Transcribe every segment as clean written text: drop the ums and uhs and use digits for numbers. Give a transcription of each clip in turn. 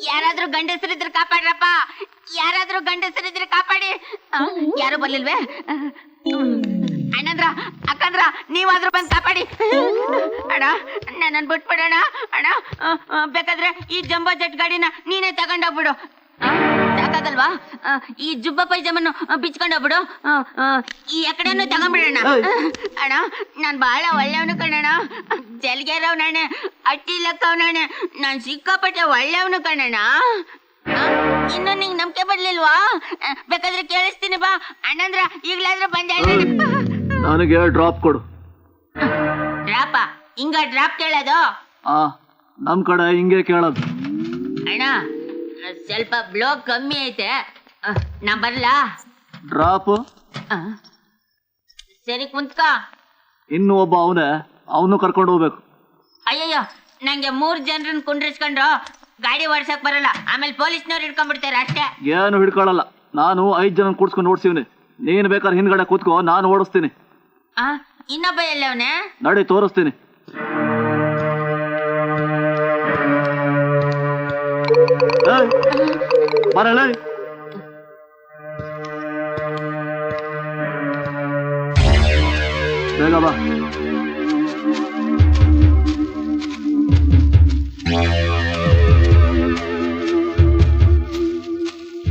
ಯಾರಾದ್ರೂ ಗಂಡಸರಿದ್ರೆ ಕಾಪಾಡ್ರಪ್ಪ, ಯಾರಾದ್ರೂ ಗಂಡಸರಿದ್ರೆ ಕಾಪಾಡಿ. ಯಾರು ಬರ್ಲಿಲ್ವೇ? ಅಣ್ಣಂದ್ರ ಅಕ್ಕಂದ್ರ ನೀವಾದ್ರೂ ಬಂದ್ ಕಾಪಾಡಿ. ಅಣ್ಣ ನನ್ನ ಬಿಟ್ಬಿಡೋಣ ಅಣ್ಣ. ಬೇಕಾದ್ರೆ ಈ ಜಂಬೋ ಜೆಟ್ ಗಾಡಿನ ನೀನೇ ತಗೊಂಡೋಗ್ಬಿಡು. ಸಾಕಾಗಲ್ವಾ? ಈ ಜುಬ್ಬ ಪೈಜಾಮನ್ನು ಬಿಚ್ಕೊಂಡೋಗ್ಬಿಡು. ಈ ಎಕಡೆನೂ ತಗೊಂಡ್ಬಿಡೋಣ. ಅಣ್ಣ ನಾನ್ ಬಹಳ ಒಳ್ಳೆಯವನು ಕಣಣ್ಣ. ಜಲ್ಗೆರವನಣ್ಣೆ, ಅಟ್ಟಿ ಲೆಕ್ಕವನಣ್ಣೆ, ನಾನ್ ಸಿಕ್ಕಾಪಟ್ಟೆ ಒಳ್ಳೆಯವನು ಕಣಣ್ಣ. ಇನ್ನು ನಿಂಗೆ ನಂಬಿಕೆ ಬರ್ಲಿಲ್ವಾ? ಬೇಕಾದ್ರೆ ಕೇಳಿಸ್ತೀನಿ ಬಾ. ಅಣ್ಣಂದ್ರ ಈಗ್ಲಾದ್ರೂ ಬಂದೆ. ನನಗೆ ಡ್ರಾಪ್ ಕೊಡು. ಡ್ರಾಪ? ಹಿಂಗ ಡ್ರಾಪ್ ಕೇಳೋದು? ನಮ್ ಕಡೆ ಹಿಂಗೆ ಕೇಳೋದು. ಅಣ್ಣ ಸ್ವಲ್ಪ ಬ್ಲೋ ಕಮ್ಮಿ ಐತೆ, ನಾ ಬರ್ಲಾ? ಡ್ರಾಪ್? ಸರಿ ಕುಂತ್ಕ. ಇನ್ನು ಒಬ್ಬ ಅವನು ಕರ್ಕೊಂಡು ಹೋಗ್ಬೇಕು. ಅಯ್ಯಯ್ಯೋ, ನಂಗೆ 3 ಜನರನ್ನ ಕುಂಡ್ರಿಸ್ಕೊಂಡ್ರು ಗಾಡಿ ಓಡ್ಸಕ್ ಬರಲ್ಲ. ಆಮೇಲೆ ಪೊಲೀಸ್ನವ್ರು ಹಿಡ್ಕೊಂಡ್ಬಿಡ್ತಾರೆ ಅಷ್ಟೇ. ಏನು ಹಿಡ್ಕೊಳ್ಳಲ್ಲ, ನಾನು 5 ಜನ ಕೂಡ್ಸ್ಕೊಂಡು ಓಡಿಸ್ತೀವಿ. ನೀನ್ ಬೇಕಾದ್ರೆ ಹಿಂದ್ಗಡೆ ಕೂತ್ಕೋ, ನಾನು ಓಡಿಸ್ತೀನಿ. ಇನ್ನೊಬ್ಬ ಎಲ್ಲವನೇ? ನಡಿ ತೋರಿಸ್ತೀನಿ. ಬರಲ್ಲ ಬೇಗ ಬಾ.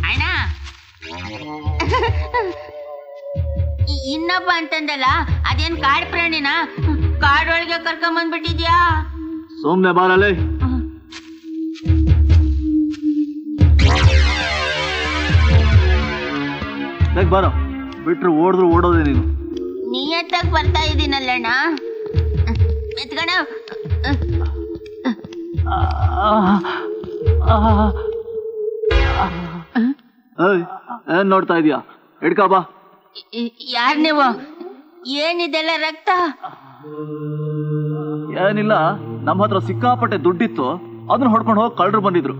ಅಣ್ಣ ಇನ್ನೊಬ್ಬ ಅಂತಂದಲ್ಲ, ಅದೇನ್ ಕಾಡ್ ಪ್ರಾಣಿನ? ಕಾಡೊಳಗೆ ಕರ್ಕೊಂಡ್ ಬಂದ್ಬಿಟ್ಟಿದ್ಯಾ? ಸುಮ್ನೆ ಬಾರಲ್ಲ. ಬಾರೋ, ಬಿಟ್ರು ಓಡಿದ್ರು ಓಡೋದೇ ನೀನು. ನಿಯತ್ತಾಗಿ ಬರ್ತಾ ಇದೀನಲ್ಲಣ್ಣ. ಎತ್ಕಣ. ಏನ್ ನೋಡ್ತಾ ಇದೀಯಾ? ಹಿಡ್ಕಾ ಬಾ. ಯಾರ್ ನೀವು? ಏನಿದೆಲ್ಲ ರಕ್ತ? ಏನಿಲ್ಲ, ನಮ್ಮ ಹತ್ರ ಸಿಕ್ಕಾಪಟ್ಟೆ ದುಡ್ಡಿತ್ತು, ಅದನ್ನ ಹೊಡ್ಕೊಂಡು ಹೋಗಿ ಕಳ್ಳರು ಬಂದಿದ್ರು.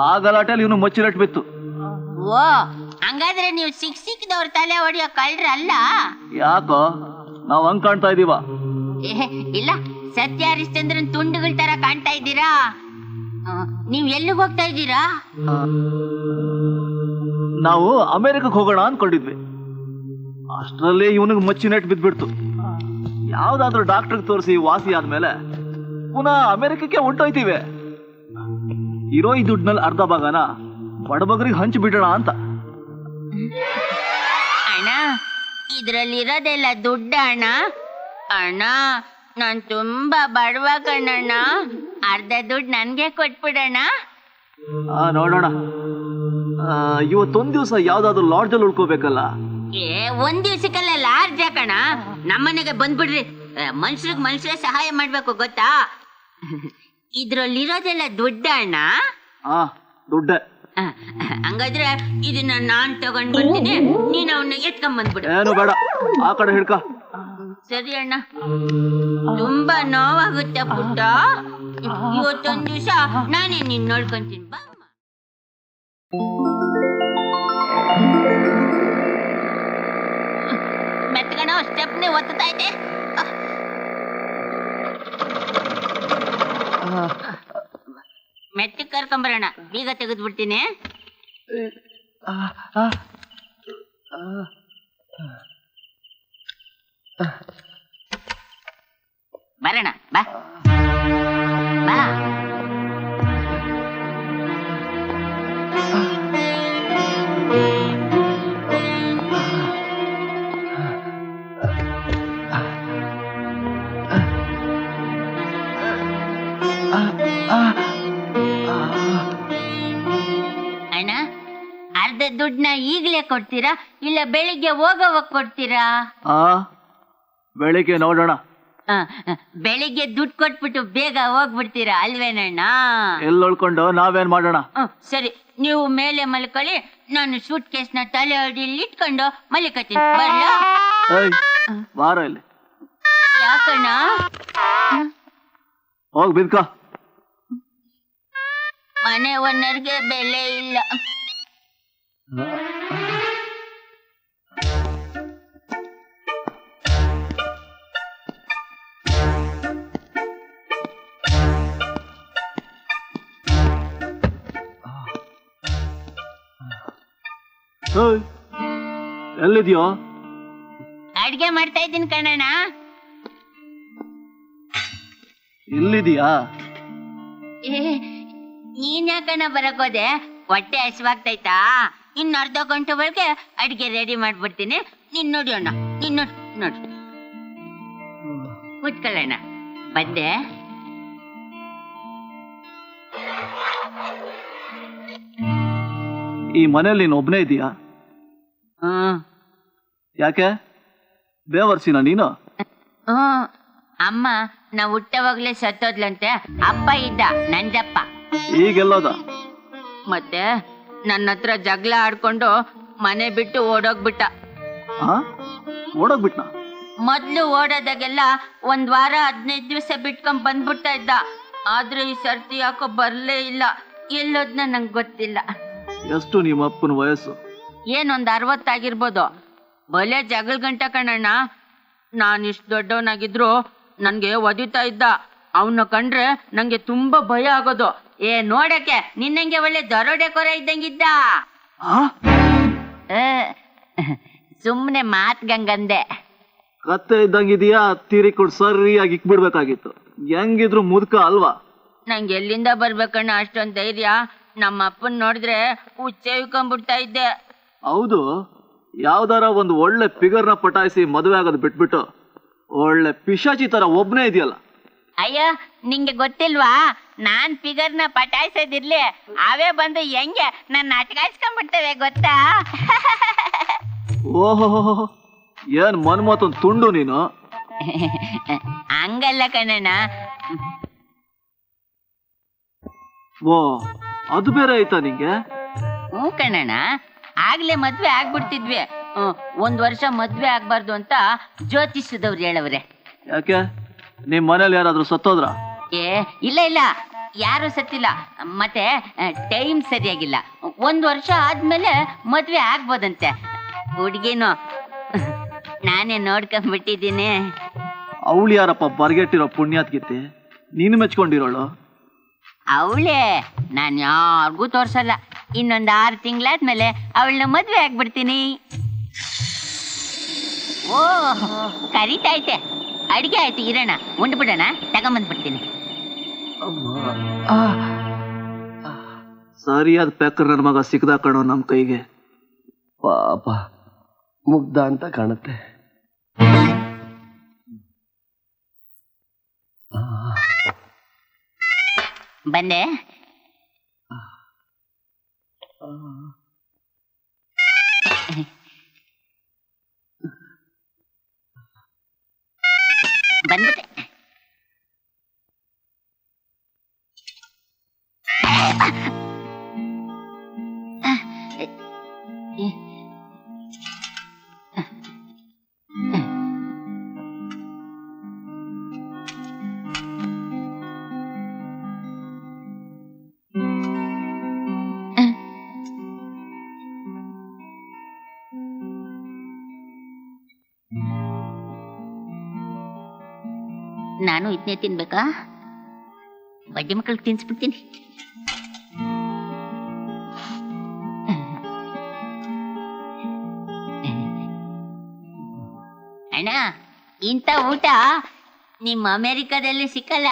ಆ ಗಲಾಟೆಯಲ್ಲಿ ಇವನು ಮಚ್ಚಿರಟ್ ಬಿತ್ತು. ಓ, ಹಂಗಾದ್ರೆ ನೀವು ಸಿಕ್ಕಿದವ್ರ ತಲೆ ಹೊಡಿಯೋ ಕಳ್ರಲ್ಲ? ಯಾಕೋ ನಾವ್ ಹಂಗ್ ಕಾಣ್ತಾ ಇದೀವ? ಇಲ್ಲ, ಸತ್ಯ ಹರಿಶ್ಚಂದ್ರನ್ ತುಂಡುಗಳ ತರ ಕಾಣ್ತಾ ಇದ್ದೀರಾ. ನೀವ್ ಎಲ್ಲಿಗೆ ಹೋಗ್ತಾ ಇದ್ದೀರಾ? ನಾವು ಅಮೆರಿಕಕ್ಕೆ ಹೋಗೋಣ ಅನ್ಕೊಂಡಿದ್ವಿ. ಅಷ್ಟರಲ್ಲಿ ಇವನಿಗೆ ಮಚ್ಚಿನೆಟ್ ಬಿದ್ಬಿಡ್ತು. ಯಾವ್ದಾದ್ರು ಡಾಕ್ಟರ್ ತೋರಿಸಿ ವಾಸಿ ಆದ್ಮೇಲೆ ಪುನಃ ಅಮೆರಿಕಕ್ಕೆ ಹೊಂಟೋಯ್ತೀವಿ. ಇರೋ ಈ ದುಡ್ಡಿನಲ್ಲಿ ಅರ್ಧ ಭಾಗನ ಬಡಬಗ್ರಿಗೆ ಹಂಚಿ ಬಿಡೋಣ ಅಂತ. ಅಣ್ಣ, ಇದ್ರಲ್ಲಿರೋದೆಲ್ಲ ದುಡ್ಡ ಅಣ್ಣ? ಅಣ್ಣ ನಾನ್ ತುಂಬಾ ಬಡವ ಕಣ್ಣಣ್ಣ, ಅರ್ಧ ದುಡ್ಡು ನನ್ಗೆ ಕೊಟ್ಬಿಡಣ್ಣ. ನೋಡೋಣ, ಇವತ್ತೊಂದ್ ದಿವಸ ಯಾವ್ದಾದ್ರು ಲಾಡ್ಜಲ್ಲಿ ಉಳ್ಕೋಬೇಕಲ್ಲ. ಒಂದ್ ದಿವ್ಸಕ್ಕೆಲ್ಲ ಲಾಡ್ಜ್ ಕಣ? ನಮ್ಮನೆಗೆ ಬಂದ್ಬಿಡ್ರಿ, ಮನುಷ್ಯರೇ ಸಹಾಯ ಮಾಡ್ಬೇಕು ಗೊತ್ತಾ? ಇದ್ರಲ್ಲಿರೋದೆಲ್ಲ ದುಡ್ಡ ಅಣ್ಣ? ದುಡ್ಡ. ಹಂಗಾದ್ರೆ ಇದನ್ನ ನಾನ್ ತಗೊಂಡ್ ಬರ್ತೀನಿ, ನೀನ್ ಅವನ್ನ ಎತ್ಕೊಂಡ್ ಬಂದ್ಬಿಡು. ಏನು ಬೇಡ, ಆ ಕಡೆ ಹಿಡ್ಕ. ಸರಿ ಅಣ್ಣ. ತುಂಬಾ ನೋವಾಗುತ್ತೆ ಪುಟ್ಟ. ಇವತ್ತೊಂದ್ ದಿವ್ಸ ನಾನೇ ನೀನ್ ನೋಡ್ಕೊಂತೀನಿ ಬಾ. ಮೆತ್ಕಣ ಸ್ಟೆಪ್ನೇ ಒತ್ತಾ ಇದೆ. ಮೆಟ್ಟಿ ಕರ್ಕೊಂಬರೋಣ, ಬೀಗ ತೆಗೆದ್ಬಿಡ್ತೀನಿ. ಬರೋಣ ಬಾ ಬಾ. ಅಣ್ಣ, ಅರ್ಧ ದುಡ್ಡನ್ನ ಈಗ್ಲೇ ಕೊಡ್ತೀರಾ ಇಲ್ಲ ಬೆಳಿಗ್ಗೆ ಹೋಗೋವಾಗ ಕೊಡ್ತೀರಾ? ಬೆಳಿಗ್ಗೆ ನೋಡೋಣ. ಬೆಳಿಗ್ಗೆ ದುಡ್ಡು ಕೊಟ್ಬಿಟ್ಟು ಬೇಗ ಹೋಗ್ಬಿಡ್ತೀರಾ ಅಲ್ವೇನಣ್ಣ? ಎಲ್ಲಿ ಉಳ್ಕೊಂಡು ನಾವೇನ್ ಮಾಡೋಣ? ಸರಿ, ನೀವು ಮೇಲೆ ಮಲ್ಕೊಳ್ಳಿ, ನಾನು ಸೂಟ್ ಕೇಸ್ನ ತಲೆ ಅಡಿಯಲ್ಲಿ ಇಟ್ಕೊಂಡು ಮಲಿಕತ್ತೀನಿ. ಬರ್ಲಾ? ಬಾರ ಇಲ್ಲಿ. ಯಾಕಣ್ಣ? ಹೋಗ್ ಬಿದ್ಕ. ಮನೆ ಓನರ್ಗೆ ಬೆಲೆ ಇಲ್ಲ. ಓಯ್, ಎಲ್ಲಿದ್ಯೋ? ಅಡ್ಗೆ ಮಾಡ್ತಾ ಇದ್ದೀನಿ ಕಣಣ್ಣ. ಇಲ್ಲಿದೀಯಾ? ನೀನ್ ಯಾಕಣ್ಣ ಬರಕೋದೆ? ಹೊಟ್ಟೆ ಹಸಿವಾಗ್ತೈತಾ? ಇನ್ನು ಅರ್ಧ ಗಂಟೆ ಒಳಗೆ ಅಡ್ಗೆ ರೆಡಿ ಮಾಡ್ಬಿಡ್ತೀನಿ. ನೀನ್ ನೋಡಿ ಅಣ್ಣ, ನೀನ್ ನೋಡಿ ನೋಡಿ ಕೂತ್ಕೊಳ್ಳೋಣ. ಬಂದೆ. ಈ ಮನೇಲಿ ನೀನು ಒಬ್ನೇ ಇದೀಯಾ? ಯಾಕೆ ಬೇವರ್ಸಿನ ನೀನು? ಅಮ್ಮ ನಾವ್ ಹುಟ್ಟವಾಗ್ಲೇ ಸತ್ತೋದ್ಲಂತೆ. ಅಪ್ಪ ಇದ್ದ ನಂಜಪ್ಪ. ಈಗೆಲ್ಲೋದ? ಮತ್ತೆ ನನ್ನ ಹತ್ರ ಜಗಳ ಆಡ್ಕೊಂಡು ಮನೆ ಬಿಟ್ಟು ಓಡೋಗ್ಬಿಟ್ಟ. ಓಡೋಗ್ಬಿಟ್ನ? ಮೊದ್ಲು ಓಡೋದಾಗೆಲ್ಲ 1 ವಾರ 15 ದಿವಸ ಬಿಟ್ಕೊಂಡ್ ಬಂದ್ಬಿಡ್ತಾ ಇದ್ದ. ಆದ್ರೆ ಈ ಸರ್ತಿ ಯಾಕೋ ಬರ್ಲೇ ಇಲ್ಲ. ಎಲ್ಲೋದ್ನ ನಂಗೆ ಗೊತ್ತಿಲ್ಲ. ಎಷ್ಟು ನಿಮ್ಮ ಅಪ್ಪನ ವಯಸ್ಸು? ಏನೊಂದ್ 60 ಆಗಿರ್ಬೋದು. ಬಲೆ ಜಗಳ ಗಂಟ ಕಣಣ್ಣ. ನಾನ್ ಇಷ್ಟು ದೊಡ್ಡವನಾಗಿದ್ರು ನನ್ಗೆ ಒದಿತಾ ಇದ್ದ. ಅವನ್ನ ಕಂಡ್ರೆ ನಂಗೆ ತುಂಬಾ ಭಯ ಆಗೋದು. ನೋಡಕ್ಕೆ ನಿನ್ನಂಗೆ ಒಳ್ಳೆ ದರೋಡೆಕೋರ ಇದ್ದಂಗಿದ್ದ. ಸುಮ್ನೆ ಮಾತ್ಗಂಗಂದೆ. ಕತ್ತೆ ಇದ್ದಂಗಿದೀಯಾ? ತೀರಿಕೊಂಡು ಸರಿಯಾಗಿ ಇಕ್ಬಿಡ್ಬೇಕಾಗಿತ್ತು. ಹೆಂಗಿದ್ರು ಮುದುಕ ಅಲ್ವಾ? ನಂಗೆ ಎಲ್ಲಿಂದ ಬರ್ಬೇಕಣ್ಣ ಅಷ್ಟೊಂದ್ ಧೈರ್ಯ? ನಮ್ಮ ಅಪ್ಪನ್ ನೋಡಿದ್ರೆ ಹುಚ್ಚೇವಿಕೊಂಡ್ಬಿಡ್ತಾ ಇದ್ದೆ. ಹೌದು, ಯಾವ್ದಾರ ಒಂದು ಒಳ್ಳೆ ಫಿಗರ್ನ ಪಟಾಯಿಸಿ ಮದುವೆ ಆಗೋದು ಬಿಟ್ಬಿಟ್ಟು ಒಳ್ಳೆ ಪಿಶಾಚಿ ತರ ಒಬ್ನೇ ಇದೆಯಲ್ಲ. ಅಯ್ಯೋ, ನಿಂಗೆ ಗೊತ್ತಿಲ್ವಾ? ನಾನ್ ಫಿಗರ್ನ ಪಟಾಯಿಸೋದಿರ್ಲಿ, ಅವೇ ಬಂದು ಹೆಂಗೆ ನನ್ನ ಅಟ್ಕಾಯಿಸ್ಕೊಂಡ್ಬಿಡ್ತೇವೆ ಗೊತ್ತಾ? ಓಹೋ, ಏನ್ ಮನ್ಮತ್ತೊಂದು ತುಂಡು ನೀನು. ಹಂಗಲ್ಲ ಕಣಣ್ಣ. ಓ, ಅದು ಬೇರೆ ಆಯ್ತಾ ನಿಂಗೆ? ಹ್ಞೂ ಕಣಣ್ಣ, ಆಗ್ಲೇ ಮದ್ವೆ ಆಗ್ಬಿಡ್ತಿದ್ವಿ. 1 ವರ್ಷ ಮದ್ವೆ ಆಗ್ಬಾರ್ದು ಅಂತ ಜ್ಯೋತಿಷದವ್ರು ಹೇಳವ್ರೆ. ಯಾಕೆ ನಿಮ್ ಮನೇಲಿ ಯಾರಾದ್ರೂ ಸತ್ತೋದ್ರ? ಇಲ್ಲ ಇಲ್ಲ, ಯಾರು ಸತ್ತಿಲ್ಲ. ಮತ್ತೆ ಟೈಮ್ ಸರಿಯಾಗಿಲ್ಲ. 1 ವರ್ಷ ಆದ್ಮೇಲೆ ಮದ್ವೆ ಆಗ್ಬೋದಂತೆ. ಹುಡ್ಗಿನು ನಾನೇ ನೋಡ್ಕೊಂಡ್ಬಿಟ್ಟಿದ್ದೀನಿ. ಅವಳು ಯಾರಪ್ಪ ಬರ್ಗೆಟ್ಟಿರೋ ಪುಣ್ಯಾತ್ಗಿತ್ತಿ? ನೀನು ಮೆಚ್ಕೊಂಡಿರೋಳು? ಅವಳೇ, ನಾನ್ ಯಾರಿಗೂ ತೋರ್ಸಲ್ಲ. ಇನ್ನೊಂದು 6 ತಿಂಗಳಾದ್ಮೇಲೆ ಅವಳನ್ನ ಮದ್ವೆ ಆಗ್ಬಿಡ್ತೀನಿ. ಓ, ಕರಿತೈತೆ. ಅಡಿಗೆ ಆಯ್ತು, ಇರೋಣ, ಉಂಡ್ಬಿಡೋಣ. ತಗೊಂಬಂದ್ಬಿಡ್ತೀನಿ. ಸರಿಯಾದ ಪ್ಯಾಕರ್ ನನ್ನ ಮಗ ಸಿಕ್ಕದ ಕಣೋ ನಮ್ ಕೈಗೆ. ಪಾಪ ಮುಗ್ಧ ಅಂತ ಕಾಣುತ್ತೆ. ಬಂದೆ. ಬಂದ್ಬಿಟ್ಟೆ. ನಾನು ಇದನ್ನೇ ತಿನ್ಬೇಕಾ? ಬಡ್ಡಿ ಮಕ್ಕಳಿಗೆ ತಿನ್ಸ್ಬಿಡ್ತೀನಿ. ಅಣ್ಣ, ಇಂಥ ಊಟ ನಿಮ್ಮ ಅಮೆರಿಕದಲ್ಲಿ ಸಿಕ್ಕಲ್ಲ.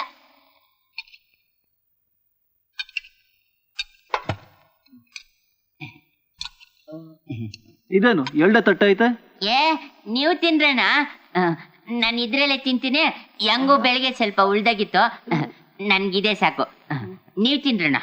ಇದೇನು ಎಳ್ಳೆ ತಟ್ಟೆ ಐತೆ? ನೀವು ತಿನ್ರಣ್ಣ. ನಾನು ಇದ್ರಲ್ಲೇ ತಿಂತೀನಿ. ಹೆಂಗೂ ಬೆಳಗ್ಗೆ ಸ್ವಲ್ಪ ಉಳ್ದಾಗಿತ್ತು. ನನ್ಗಿದೆ ಸಾಕು. ನೀವು ತಿನ್ರಣ್ಣ.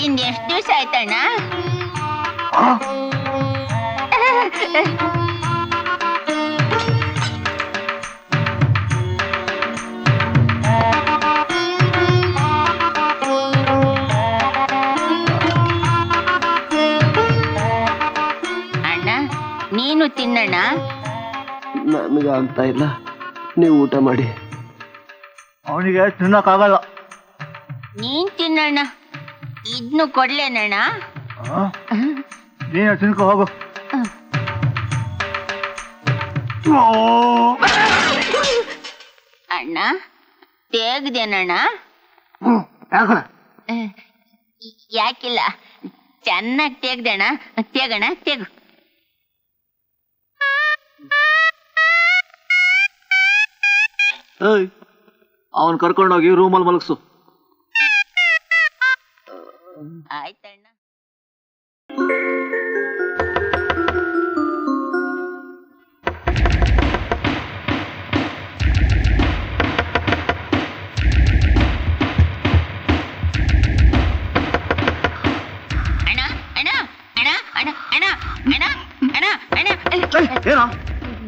ತಿಂದು ಎಷ್ಟು ದಿವಸ ಆಯ್ತಣ್ಣ? ಅಣ್ಣ, ನೀನು ತಿನ್ನಣ್ಣ. ನನಗೆ ಆಗ್ತಾ ಇಲ್ಲ, ನೀವು ಊಟ ಮಾಡಿ. ಅವನಿಗೆ ತಿನ್ನಕ್ಕಾಗಲ್ಲ. ನೀನ್ ತಿನ್ನಣ್ಣ. ಇದ್ನು ಕೊಡ್ಲೇನಣ್ಣ? ನೀನು ತಿನ್ಕೊ ಹೋಗು. ಅಣ್ಣ ತೇಗ್ದೇನಣ್ಣ? ಯಾಕಿಲ್ಲ, ಚೆನ್ನಾಗಿ ತೇಗ್ದಣ್ಣ. ತೇಗಣ ತೇಗು. ಅವನ್ ಕರ್ಕೊಂಡೋಗಿ ರೂಮಲ್ಲಿ ಮಲಗಿಸು. ಆಯ್ತಣ್ಣ.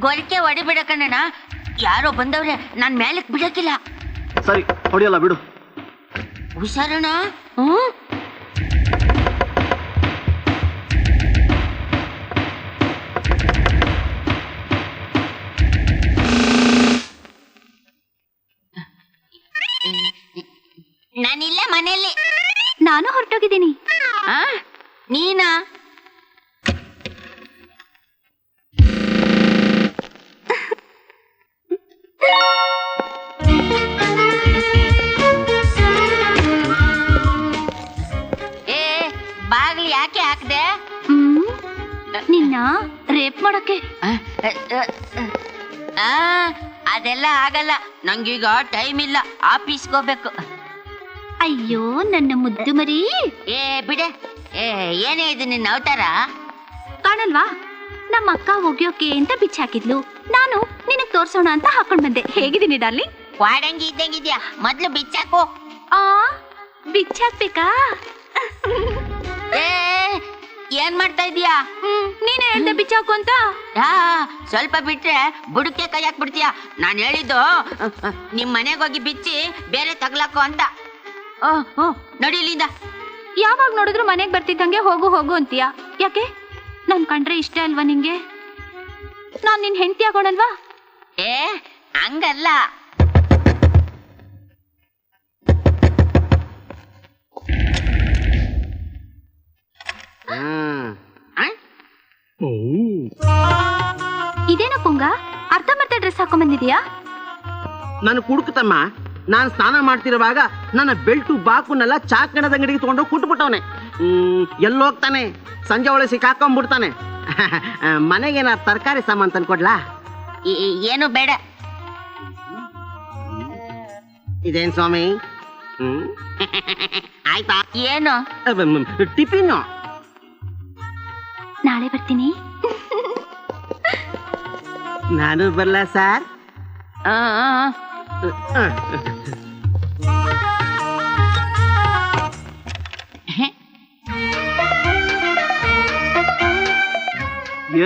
ಗೊರಕೆ ಹೊಡಿಬಿಡ ಕಣ್ಣಣ್ಣ. ಯಾರೋ ಬಂದವ್ರೆ, ನಾನ್ ಮೇಲಕ್ ಬಿಡಕ್ಕಿಲ್ಲ. ಸರಿ, ಹೊಡಿಯಲ್ಲ ಬಿಡು. ಹುಷಾರಣ್ಣ. ನಾನಿಲ್ಲ ಮನೆಯಲ್ಲಿ. ನಾನು ಹೊರಟೋಗಿದ್ದೀನಿ. ನೀನಾ? ಬಾಗ್ಲಿ ಯಾಕೆ ಹಾಕ್ದೆ? ನಿನ್ನ ರೇಪ್ ಮಾಡಕ್ಕೆ. ಅದೆಲ್ಲ ಆಗಲ್ಲ, ನಂಗೀಗ ಟೈಮ್ ಇಲ್ಲ, ಆಫೀಸ್ಗೆ ಹೋಗ್ಬೇಕು. ಅಯ್ಯೋ ನನ್ನ ಮುದ್ದು ಮರಿ. ಬಿಡೆ. ಏನೇ ಇದು ನಿನ್ನ ಅವತಾರ? ಕಾಣಲ್ವಾ, ನಮ್ಮ ಅಕ್ಕ ಒಗ್ಯೋಕೆ ಅಂತ ಬಿಚ್ಚಾಕಿದ್ಲು. ನಾನು ನಿನಗ್ ತೋರ್ಸೋಣ ಅಂತ ಹಾಕೊಂಡ್ ಬಂದೆ. ಹೇಗಿದ್ದೀನಿ ಡಾರ್ಲಿಂಗ್? ವಾಡಂಗಿ ಇದ್ದಂಗಿದ್ಯಾ. ಮೊದ್ಲು ಬಿಚ್ಚಾಕು. ಬಿಚ್ಚಾಕ್ಬೇಕಾ? ಏನ್ ಮಾಡ್ತಾ ಇದೀಯಾ? ನೀನೇ ಹೇಳ್ದೆ ಬಿಚ್ಚಾಕು ಅಂತ. ಸ್ವಲ್ಪ ಬಿಟ್ರೆ ಬುಡಕ್ಕೆ ಕೈ ಹಾಕ್ಬಿಡ್ತೀಯ. ನಾನ್ ಹೇಳಿದ್ದು ನಿಮ್ ಮನೆಗೆ ಹೋಗಿ ಬಿಚ್ಚಿ ಬೇರೆ ತಗ್ಲಾಕು ಅಂತ. ನಡೀಲಿಂದ. ಯಾವಾಗ ನೋಡಿದ್ರು ಮನೆಗ್ ಬರ್ತಿದ್ದಂಗೆ ಹೋಗು ಹೋಗು ಅಂತೀಯ. ಯಾಕೆ? ನನ್ ಕಂಡ್ರೆ ಇಷ್ಟ ಅಲ್ವಾ ನಿಂಗೆ? ನಾನ್ ನಿನ್ ಹೆಂಡತಿ ಆಗೋಣಲ್ವಾ? ಹಂಗಲ್ಲ. ಇದೇನ ಪುಂಗ, ಅರ್ಧಂಬರ್ಧ ಡ್ರೆಸ್ ಹಾಕೊಂಡ್ ಬಂದಿದ್ಯಾ? ನಾನು ಕುಡುಕ್ತಮ್ಮ, ನಾನು ಸ್ನಾನ ಮಾಡ್ತಿರುವಾಗ ನನ್ನ ಬೆಲ್ಟು ಬಾಕುನೆಲ್ಲ ಚಾಕಣದ ಅಂಗಡಿಗೆ ತಗೊಂಡು ಕುಟ್ಬಿಟ್ಟವನೆ. ಎಲ್ಲೋಗ್ತಾನೆ, ಸಂಜೆ ಒಳಗೆ ಸಿಕ್ಕಾಕೊಂಡ್ಬಿಡ್ತಾನೆ. ಮನೆಗೇನ ತರಕಾರಿ ಸಾಮಾನು ತಂದ್ಕೊಡ್ಲಾ? ಏನು ಬೇಡ. ಇದೇನ್ ಸ್ವಾಮಿ? ಆಯ್ತಾ? ಏನು? ಟಿಫಿನ್. ನಾಳೆ ಬರ್ತೀನಿ. ನಾನು ಬರ್ಲಾ ಸರ್?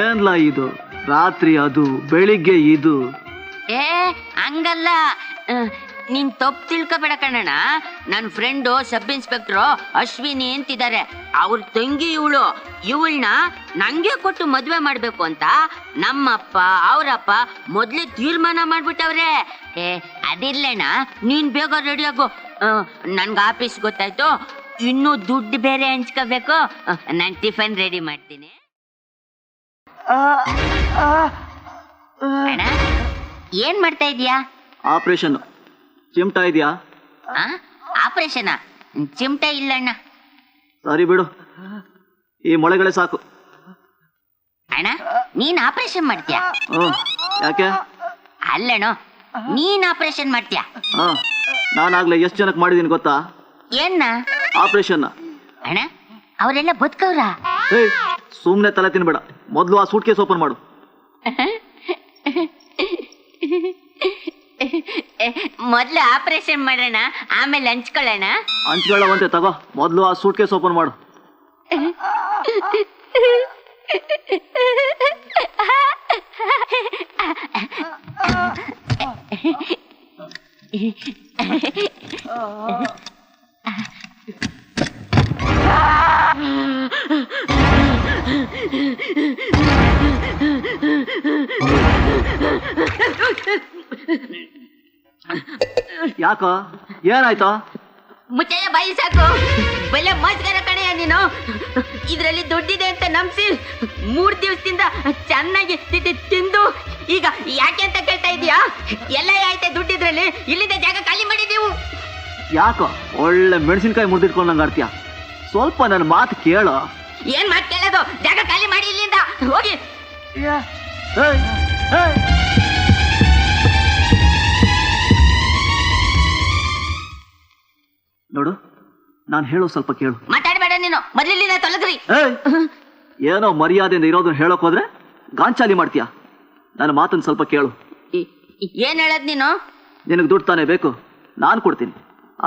ಏನ್ಲಾ ಇದು? ರಾತ್ರಿ ಅದು, ಬೆಳಿಗ್ಗೆ ಇದು. ಹಂಗಲ್ಲ, ನೀನ್ ತಪ್ಪು ತಿಳ್ಕೊಬೇಡ ಕಣಣ್ಣ. ನನ್ನ ಫ್ರೆಂಡು ಸಬ್ ಇನ್ಸ್ಪೆಕ್ಟ್ರು ಅಶ್ವಿನಿ ಅಂತಿದ್ದಾರೆ. ಅವ್ರ ತಂಗಿ ಇವಳನ್ನ ನಂಗೆ ಕೊಟ್ಟು ಮದ್ವೆ ಮಾಡ್ಬೇಕು ಅಂತ ನಮ್ಮಪ್ಪ ಅವರಪ್ಪ ಮೊದ್ಲೇ ತೀರ್ಮಾನ ಮಾಡ್ಬಿಟ್ಟವ್ರೆ. ಅದಿರ್ಲೇಣ, ನೀನ್ ಬೇಗ ರೆಡಿ ಆಗು. ನನ್ಗೆ ಆಫೀಸ್ ಗೊತ್ತಾಯ್ತು, ಇನ್ನೂ ದುಡ್ಡು ಬೇರೆ ಹಂಚ್ಕೋಬೇಕು. ನಾನು ಟಿಫನ್ ರೆಡಿ ಮಾಡ್ತೀನಿ. ಅಣ್ಣ, ಏನ್ ಮಾಡ್ತಾ ಇದೀಯಾ? ಆಪರೇಷನ್. ಚಿಮ್ಟಾ ಇದೆಯಾ? ಆಪರೇಷನ್? ಚಿಮ್ಟ ಇಲ್ಲಣ್ಣ. ಸರಿ ಬಿಡು, ಈ ಮೊಳೆಗಳೇ ಸಾಕು. ಅಣ್ಣ, ನೀನ್ ಆಪರೇಷನ್ ಮಾಡ್ತೀಯಾ? ಯಾಕೆ? ಅಲ್ಲಣ್ಣ, ನೀನ್ ಆಪರೇಷನ್ ಮಾಡ್ತೀಯಾ? ನಾನಾಗ್ಲೇ ಎಷ್ಟು ಜನಕ್ಕೆ ಮಾಡಿದೀನಿ ಗೊತ್ತಾ? ಏನ್ನ ಆಪರೇಷನ್? ಅಣ್ಣ, ಅವರೆಲ್ಲ ಬದುಕವ್ರ? ಸುಮ್ನೆ ತಲೆ ತಿನ್ಬೇಡ, ಮೊದ್ಲು ಆ ಸೂಟ್ ಕೇಸ್ ಓಪನ್ ಮಾಡು. ಮೊದ್ಲು ಆಪರೇಷನ್ ಮಾಡೋಣ, ಆಮೇಲೆ ಹಂಚ್ಕೊಳ್ಳೋಣ. ಹಂಚ್ಕೊಳ್ಳವಂತೆ ತಗೋ, ಮೊದ್ಲು ಆ ಸೂಟ್ ಕೇಸ್ ಓಪನ್ ಮಾಡು. ಯಾಕೋ ಏನಾಯ್ತೋ? ಮುಚ್ಚಯ್ಯ ಬಾಯಿ ಸಾಕು. ಬಲೆ ಮಸ್ಕರ ಕಣೆಯ ನೀನು. ಇದ್ರಲ್ಲಿ ದುಡ್ಡಿದೆ ಅಂತ ನಂಬಿಸಿ 3 ದಿವಸದಿಂದ ಚೆನ್ನಾಗಿ ತಿಂದು ಈಗ ಯಾಕೆ ಅಂತ ಕೇಳ್ತಾ ಇದೀಯಾ? ಎಲ್ಲ ಆಯ್ತಾ ದುಡ್ಡಿದ್ರಲ್ಲಿ? ಇಲ್ಲಿಂದ ಜಾಗ ಖಾಲಿ ಮಾಡಿದೀವು. ಯಾಕೋ ಒಳ್ಳೆ ಮೆಣಸಿನ್ಕಾಯಿ ಮುರಿದಿಟ್ಕೊಂಡು ನಂಗೆ ಆಡ್ತೀಯ? ಸ್ವಲ್ಪ ನನ್ನ ಮಾತು ಕೇಳೋ. ಏನ್ ಮಾತು ಕೇಳೋದು? ಜಾಗ ಖಾಲಿ ಮಾಡಿ ಇಲ್ಲಿಂದ ಹೋಗಿ. ಏಯ್, ಏಯ್. ನೋಡು, ನಾನು ಹೇಳೋ ಸ್ವಲ್ಪ ಕೇಳು. ಮಾತಾಡಬೇಡ ನೀನು. ಮೊದಲಿನ ತೊಲಗ್ರಿ. ಏಯ್, ಏನೋ ಮರ್ಯಾದೆಯಿಂದ ಇರೋದನ್ನ ಹೇಳೋಕ್ ಹೋದ್ರೆ ಗಾಂಚಾಲಿ ಮಾಡ್ತೀಯ. ನನ್ನ ಮಾತನ್ನ ಸ್ವಲ್ಪ ಕೇಳು. ಏನ್ ಹೇಳದ್ ನೀನು? ನಿನಗೆ ದುಡ್ಡು ತಾನೇ ಬೇಕು, ನಾನು ಕೊಡ್ತೀನಿ.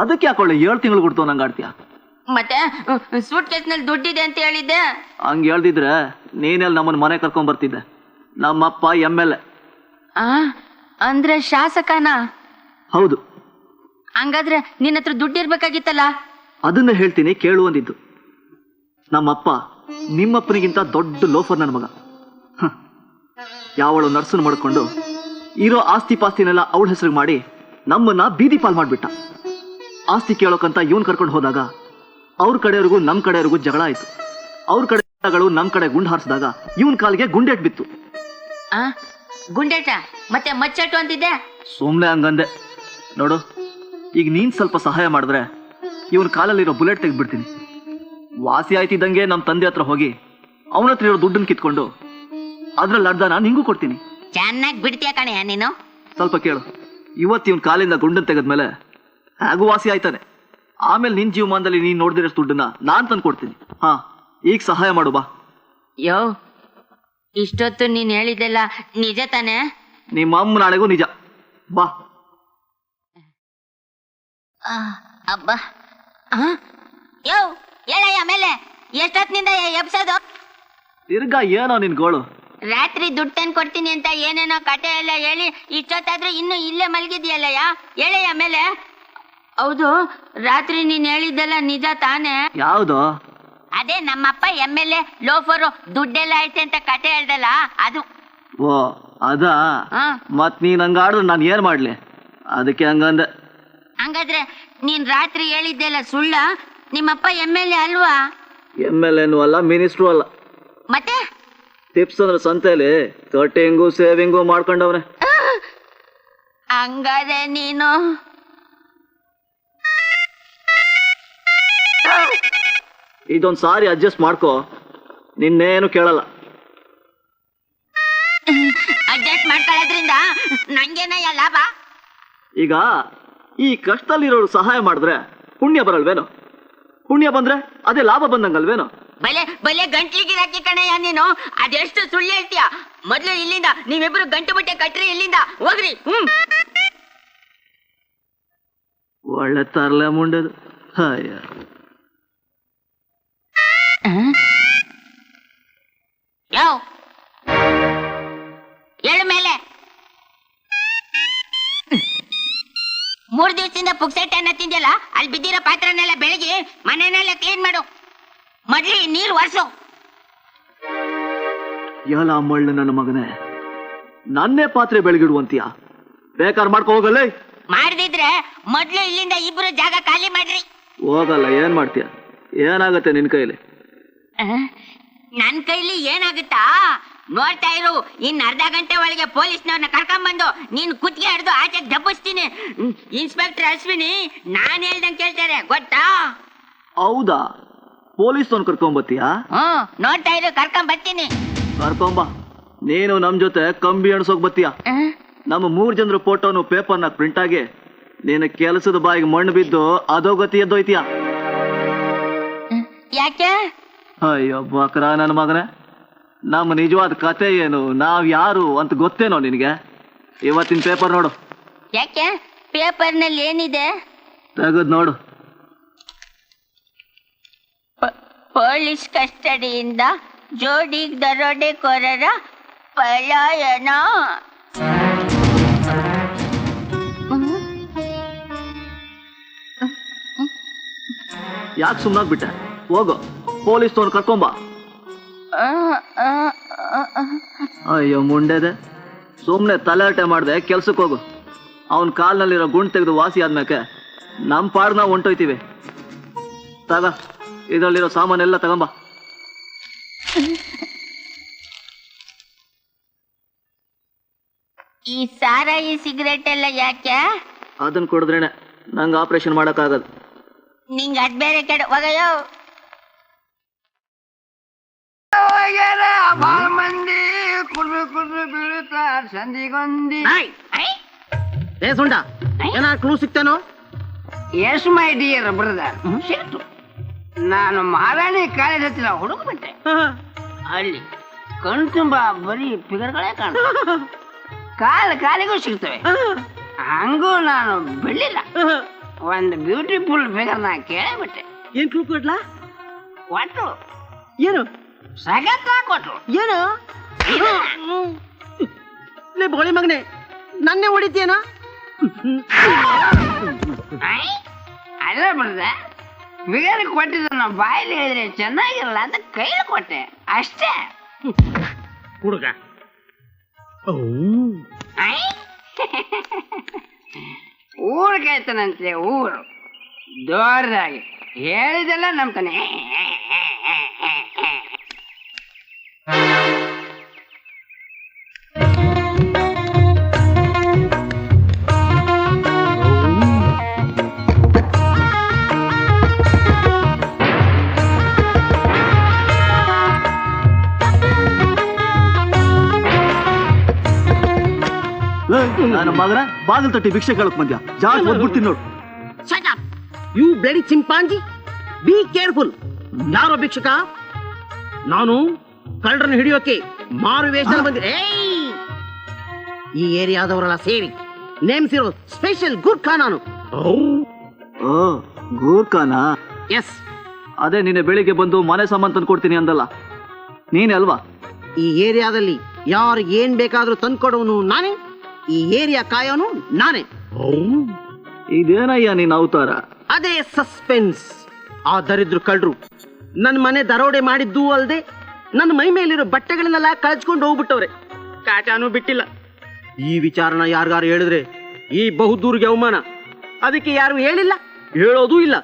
ಅದಕ್ಕೆ ಯಾಕೊಳ್ಳೆ 7 ತಿಂಗಳು ಕೊಡ್ತು ನಂಗೆ ಆಡ್ತೀಯ. ಮತ್ತೆ ಸೂಟ್ ಕೇಸ್ನಲ್ಲಿ ದುಡ್ಡಿದೆ ಅಂತ ಹೇಳಿದ್ದೆ. ಹಂಗೆ ಹೇಳ್ದಿದ್ರೆ ನೀನೆಲ್ಲ ನಮ್ಮನ್ನ ಮನೆ ಕರ್ಕೊಂಡ್ ಬರ್ತಿದ್ದೆ. ನಮ್ಮಪ್ಪ MLA. ಅಂದ್ರೆ ಶಾಸಕನಾ? ಹೌದು. ಹಂಗಾದ್ರೆ ನಿನ್ನ ಹತ್ರ ದುಡ್ಡಿರ್ಬೇಕಾಗಿತ್ತಲ್ಲ. ಅದನ್ನ ಹೇಳ್ತೀನಿ ಕೇಳು ಅಂದಿದ್ದು. ನಮ್ಮಪ್ಪ ನಿಮ್ಮಪ್ಪನಿಗಿಂತ ದೊಡ್ಡ ಲೋಫರ್ ನನ್ನ ಮಗ. ಯಾವಳು ನರ್ಸನ್ ಮಾಡ್ಕೊಂಡು ಇರೋ ಆಸ್ತಿ ಪಾಸ್ತಿನೆಲ್ಲ ಅವಳ ಹೆಸರು ಮಾಡಿ ನಮ್ಮನ್ನ ಬೀದಿ ಪಾಲ್ ಮಾಡ್ಬಿಟ್ಟ. ಆಸ್ತಿ ಕೇಳೋಕಂತ ಇವನ್ ಕರ್ಕೊಂಡು ಹೋದಾಗ ಅವ್ರ ಕಡೆಯವ್ರಿಗೂ ನಮ್ ಕಡೆಯವ್ರಿಗೂ ಜಗಳ ಆಯ್ತು. ಅವ್ರ ಕಡೆಗಳು ನಮ್ ಕಡೆ ಗುಂಡು ಹಾರಿಸಿದಾಗ ಇವನ್ ಕಾಲಿಗೆ ಗುಂಡೇಟ್ ಬಿತ್ತು. ಗುಂಡೇಟ ಮತ್ತೆ ಮಚ್ಚಟ್ಟು ಅಂತಿದ್ದೆ. ಸುಮ್ನೆ ಹಂಗಂದೆ. ನೋಡು, ಈಗ ನೀನ್ ಸ್ವಲ್ಪ ಸಹಾಯ ಮಾಡಿದ್ರೆ ಇವನ್ ಕಾಲಲ್ಲಿರೋ ಬುಲೆಟ್ ತೆಗೆದ್ಬಿಡ್ತೀನಿ. ವಾಸಿ ಆಯ್ತಿದ್ದಂಗೆ ನಮ್ಮ ತಂದೆ ಹತ್ರ ಹೋಗಿ ಅವನ ಹತ್ರ ಇರೋ ದುಡ್ಡನ್ನು ಕಿತ್ಕೊಂಡು ಅದ್ರಲ್ಲಿ ಅರ್ಧ ನಾನು ನಿಂಗೂ ಕೊಡ್ತೀನಿ. ಚೆನ್ನಾಗಿ ಬಿಡ್ತೀಯ ಕಣೆಯ ನೀನು. ಸ್ವಲ್ಪ ಕೇಳು. ಇವತ್ತು ಇವನ್ ಕಾಲಿಂದ ಗುಂಡನ್ ತೆಗೆದ್ಮೇಲೆ ಹೇಗೂ ವಾಸಿ ಆಯ್ತಾನೆ. ಆಮೇಲೆ ನಿನ್ ಜೀವಮಾನದಲ್ಲಿ ನೀನ್ ನೋಡ್ದಿರೋ ದುಡ್ಡನ್ನ ನಾನ್ ತಂದು ಕೊಡ್ತೀನಿ. ಹಾ, ಈಗ ಸಹಾಯ ಮಾಡು ಬಾ. ಯೋ, ಇಷ್ಟೊತ್ತು ನೀನ್ ಹೇಳಿದೆಲ್ಲ ನಿಜ ತಾನೆ? ನಿಮ್ಮ ಅಮ್ಮ ನಾಳೆಗೂ ನಿಜ. ಬಾ. ಅಬ್ಬಾ. ಯೋ, ಹೇಳಯ್ಯ ಮೇಲೆ. ಎಷ್ಟೊತ್ತಿನಿಂದ ಎಬ್ಸೋದು? ತಿರ್ಗಾ ಏನೋ ನಿನ್ ಗೋಳು? ರಾತ್ರಿ ದುಡ್ಡು ತಂದು ಕೊಡ್ತೀನಿ ಅಂತ ಏನೇನೋ ಕತೆ ಎಲ್ಲ ಹೇಳಿ ಇಷ್ಟೊತ್ತಾದ್ರೂ ಇನ್ನು ಇಲ್ಲೇ ಮಲಗಿದ್ಯಲ್ಲಯ್ಯ. ಹೇಳಯ್ಯ ಮೇಲೆ. ಹೌದು, ರಾತ್ರಿ ನೀನ್ ಹೇಳಿದ್ದೆಲ್ಲ ನಿಜ ತಾನೆ? ಯಾವ್ದು? ಅದೇ ನಮ್ಮಪ್ಪ MLA ಲೋಫರು ದುಡ್ಡೆಲ್ಲ ಐತೆ ಅಂತ ಕತೆ ಹೇಳ್ದಲ್ಲ ಅದು. ಓ ಅದಾ? ಮತ್ ನೀನ್ ಹಂಗಾಡ್ರು ನಾನು ಏನ್ ಮಾಡ್ಲಿ? ಅದಕ್ಕೆ ಹಂಗಂದೆ. ಹಂಗಾದ್ರೆ ನೀನ್ ರಾತ್ರಿ ಹೇಳಿದ್ದೆಲ್ಲ ಸುಳ್ಳ? ನಿಮ್ಮಪ್ಪ MLA ಅಲ್ವಾ? MLA ಅಲ್ಲ, ಮಿನಿಸ್ಟ್ರು ಅಲ್ಲ. ಮತ್ತೆ ಟಿಪ್ಸ್ ಅಂದ್ರೆ ಸಂತೆಲಿ ಕಟಿಂಗು ಸೇವಿಂಗು ಮಾಡ್ಕೊಂಡವ್ರೆ. ಹಂಗಾದ್ರೆ ನೀನು ಇದೊಂದ್ ಸಾರಿ ಅಡ್ಜಸ್ಟ್ ಮಾಡ್ಕೋ, ನಿನ್ನೇನು ಕೇಳಲ್ಲ. ಅಡ್ಜಸ್ಟ್ ಮಾಡ್ಕೊಳ್ಳೋದ್ರಿಂದ ನಂಗೇನಯ್ಯ ಲಾಭ? ಈಗ ಈ ಕಷ್ಟದಲ್ಲಿರೋರು ಸಹಾಯ ಮಾಡಿದ್ರೆ ಪುಣ್ಯ ಬರಲ್ವೇನೋ? ಪುಣ್ಯ ಬಂದ್ರೆ ಅದೇ ಲಾಭ ಬಂದಂಗಲ್ವೇನೋ? ಬಲೆ ಬಲೆ ಗಂಟ್ಲಿಗಿರಾಕಿ ಕಣಯ್ಯ ನೀನು. ಅದೆಷ್ಟು ಸುಳ್ಳು ಹೇಳ್ತೀಯ? ಮೊದ್ಲು ಇಲ್ಲಿಂದ ನೀವಿಬ್ರು ಗಂಟು ಬಟ್ಟೆ ಕಟ್ರಿ, ಇಲ್ಲಿಂದ ಹೋಗ್ರಿ. ಒಳ್ಳೆ ತರ್ಲೆ ಮುಂಡೆದು. ಅಯ್ಯ, ಯಾವ ಹೇಳು ಮೇಲೆ. 3 ದಿವಸದಿಂದ ಪುಕ್ಸೆಟ್ಟೆ ಅನ್ನ ತಿಂದಿಯಲ್ಲ, ಅಲ್ಲಿ ಬಿದ್ದಿರೋ ಪಾತ್ರನೆಲ್ಲ ಬೆಳಗಿ ಮನೆನೆಲ್ಲ ಕ್ಲೀನ್ ಮಾಡು. ಮೊದ್ಲಿ ನೀರು ಒರೆಸು. ಎಲ್ಲ ಮಳ್ಳು ನನ್ನ ಮಗನೇ, ನನ್ನೇ ಪಾತ್ರೆ ಬೆಳಗಿಡುವಂತೀಯ? ಬೇಕಾರ್ ಮಾಡ್ಕೊ ಹೋಗಲ್ಲ. ಮಾಡ್ದಿದ್ರೆ ಮೊದ್ಲು ಇಲ್ಲಿಂದ ಇಬ್ರು ಜಾಗ ಖಾಲಿ ಮಾಡ್ರಿ. ಹೋಗಲ್ಲ. ಏನ್ ಮಾಡ್ತೀಯ? ಏನಾಗತ್ತೆ ನಿನ್ ಕೈಲಿ? ನನ್ ಕೈಲಿ ಏನಾಗುತ್ತಾ ನೋಡ್ತಾ ಇರು. ಇನ್ ಅರ್ಧ ಗಂಟೆ ಒಳಗೆ ಪೊಲೀಸ್ನವ್ರನ್ನ ಕರ್ಕೊಂಡ್ಬಂದು ನೀನ್ ಕುತ್ತಿಗೆ ಹಿಡ್ದು ಆಚೆಗೆ ದಬ್ಬಿಸ್ತೀನಿ. ಇನ್ಸ್ಪೆಕ್ಟರ್ ಅಶ್ವಿನಿ ನಾನ್ ಹೇಳ್ದಂಗೆ ಕೇಳ್ತಾರೆ, ಗೊತ್ತಾ? ಹೌದಾ? ಪೊಲೀಸ್ನವ್ನು ಕರ್ಕೊಂಬತ್ತೀಯಾ? ನೋಡ್ತಾ ಇರು, ಕರ್ಕೊಂಡ್ ಬರ್ತೀನಿ. ಕರ್ಕೊಂಬ. ನೀನು ನಮ್ ಜೊತೆ ಕಂಬಿ ಎಣ್ಸೋಕ್ ಬತ್ತೀಯ. ನಮ್ಮ 3 ಜನರ ಫೋಟೋನು ಪೇಪರ್ನ ಪ್ರಿಂಟ್ ಆಗಿ ನೀನು ಕೆಲಸದ ಬಾಯಿಗೆ ಮಣ್ಣು ಬಿದ್ದು ಅದೋ ಗತಿ ಎದ್ದೋಯ್ತೀಯ. ಯಾಕೆ? ಅಯ್ಯೋ ಬಕ್ರ ನನ್ನ ಮಗನೇ, ನಮ್ಮ ನಿಜವಾದ ಕತೆ ಏನು, ನಾವ್ ಯಾರು ಅಂತ ಗೊತ್ತೇನೋ ನಿನಗೆ? ಇವತ್ತಿನ ಪೇಪರ್ ನೋಡು. ಯಾಕೆ? ಪೇಪರ್ನಲ್ಲಿ ಏನಿದೆ? ತೆಗೆದು ನೋಡು. ಪೊಲೀಸ್ ಕಸ್ಟಡಿಯಿಂದ ಜೋಡಿ ದರೋಡೆಕೋರರ ಪಲಾಯನ. ಯಾಕೆ ಸುಮ್ಮನಾಗ್ಬಿಟ್ಟೆ? ಹೋಗು, ಪೊಲೀಸ್ ತಗೊಂಡು ಕರ್ಕೊಂಬ. ಅಯ್ಯೋ ಮುಂಡೆದೆ, ಸುಮ್ಮನೆ ತಲಾಟೆ ಮಾಡ್ದೆ, ಕೆಲ್ಸಕ್ಕೆ ಹೋಗು. ಅವನ ಕಾಲ್ನಲ್ಲಿರೋ ಗುಂಡು ತೆಗೆದು ವಾಸಿ ಆದ್ಮೇಲೆ ನಮ್ಮ ಪಾಡ್ ನಾವು ಹೊಂಟೋಯ್ತೀವಿ. ತಗ, ಇದರಲ್ಲಿರೋ ಸಾಮಾನೆಲ್ಲ ತಗೊಂಬ. ಈ ಸಾರಾಯಿ ಸಿಗರೇಟ್ ಎಲ್ಲ ಯಾಕೆ? ಅದನ್ನ ಕುಡಿದ್ರೇನೆ ನಂಗೆ ಆಪರೇಷನ್ ಮಾಡೋಕ್ಕಾಗದು. ನಿಂಗೆ ಅದ್ ಬೇರೆ ಕೆಡ ಹೋಗಯ್ಯೋ. ಏ ಸುಂಡ, ಏನಾದ್ರು ಕ್ಲೂ ಸಿಗ್ತೇನೋ? ಎಸ್ ಮೈ ಡಿಯರ್ ಬ್ರದರ್, ಸಿಕ್ತು. ನಾನು ಮಹಾರಾಣಿ ಕಾಲೇಜ್ ಹತ್ತಿರ ಹುಡುಕ್ಬಿಟ್ಟೆ. ಅಲ್ಲಿ ಕಣ್ ತುಂಬಾ ಬರೀ ಫಿಗರ್ಗಳೇ ಕಾಣ, ಕಾಲಿಗೂ ಸಿಗ್ತವೆ. ಹಂಗೂ ನಾನು ಬಿಡ್ಲಿಲ್ಲ, ಒಂದು ಬ್ಯೂಟಿಫುಲ್ ಫಿಗರ್ ನಾ ಕೇಳಿಬಿಟ್ಟೆ. ಏನ್ ಕ್ಲೂ ಕೊಡ್ಲಾ? ಕೊಟ್ರು, ಏನು ಸಗತ್ತ ಕೊಟ್ರು. ಏನು ಲೇ ಬೋಳಿ ಮಗನೆ, ನನ್ನೇ ಹೊಡಿತೀಯನ? ಅಲ್ಲ ಬ್ರದರ್, ಫಿಗರ್ ಕೊಟ್ಟಿದ್ದನ್ನ ಬಾಯಲ್ಲಿ ಹೇಳಿದ್ರೆ ಚೆನ್ನಾಗಿರಲ್ಲ ಅಂತ ಕೈಲಿ ಕೊಟ್ಟೆ ಅಷ್ಟೇ. ಹುಡುಗ ಊರು ಕಾಯ್ತಾನಂತೆ, ಊರು ದೊಡ್ಡದಾಗಿ ಹೇಳಿದೆಲ್ಲ ನಂಬ್ತಾನೆ. ನಾನು ಮಗನ ಬಾಗಿಲು ತಟ್ಟಿ ಭಿಕ್ಷೆ ಕೇಳಕ್ ಬಂದ್ಯಾ? ಜಾಸ್ತಿ ಓದ್ಬಿಡ್ತೀನಿ ನೋಡು. Shut up, you bloody chimpanzee. Be careful. ಯಾರೋ ಭಿಕ್ಷಕ? ನಾನು ಕಳ್ಳರನ್ನು ಹಿಡಿಯೋಕೆ ಮಾರು ವೇಷದಲ್ಲಿ ಬಂದಿದ್ದೆ. ಈ ಏರಿಯಾದವರೆಲ್ಲ ಸೇರಿ ನೇಮಿಸಿರೋ ಸ್ಪೆಷಲ್ ಗೂರ್ಖಾ ನಾನು. ಓ, ಗೂರ್ಖಾನಾ? ಎಸ್. ಅದೇ ನಿನ್ನೆ ಬೆಳಿಗ್ಗೆ ಬಂದು ಮನೆ ಸಾಮಾನು ತಂದು ಕೊಡ್ತೀನಿ ಅಂದಲ್ಲ, ನೀನೇ ಅಲ್ವಾ? ಈ ಏರಿಯಾದಲ್ಲಿ ಯಾರು ಏನ್ ಬೇಕಾದ್ರೂ ತಂದ್ಕೊಡೋನು ನಾನೇ, ಈ ಏರಿಯಾ ಕಾಯೋನು ನಾನೇ. ಇದೇನಯ್ಯ ನೀನ್ ಅವತಾರ? ಅದೇ ಸಸ್ಪೆನ್ಸ್. ಆ ದರಿದ್ರು ಕಳ್ಳರು ನನ್ನ ಮನೆ ದರೋಡೆ ಮಾಡಿದ್ದು ಅಲ್ಲದೆ ನನ್ನ ಮೈ ಮೇಲಿರೋ ಬಟ್ಟೆಗಳನ್ನೆಲ್ಲ ಕಳ್ಚ್ಕೊಂಡು ಹೋಗ್ಬಿಟ್ಟವ್ರೆ. ಕಾಟಾನು ಬಿಟ್ಟಿಲ್ಲ. ಈ ವಿಚಾರನ ಯಾರಿಗಾರು ಹೇಳಿದ್ರೆ ಈ ಬಹುದೂರಿಗೆ ಅವಮಾನ. ಅದಕ್ಕೆ ಯಾರು ಹೇಳಿಲ್ಲ, ಹೇಳೋದೂ ಇಲ್ಲ.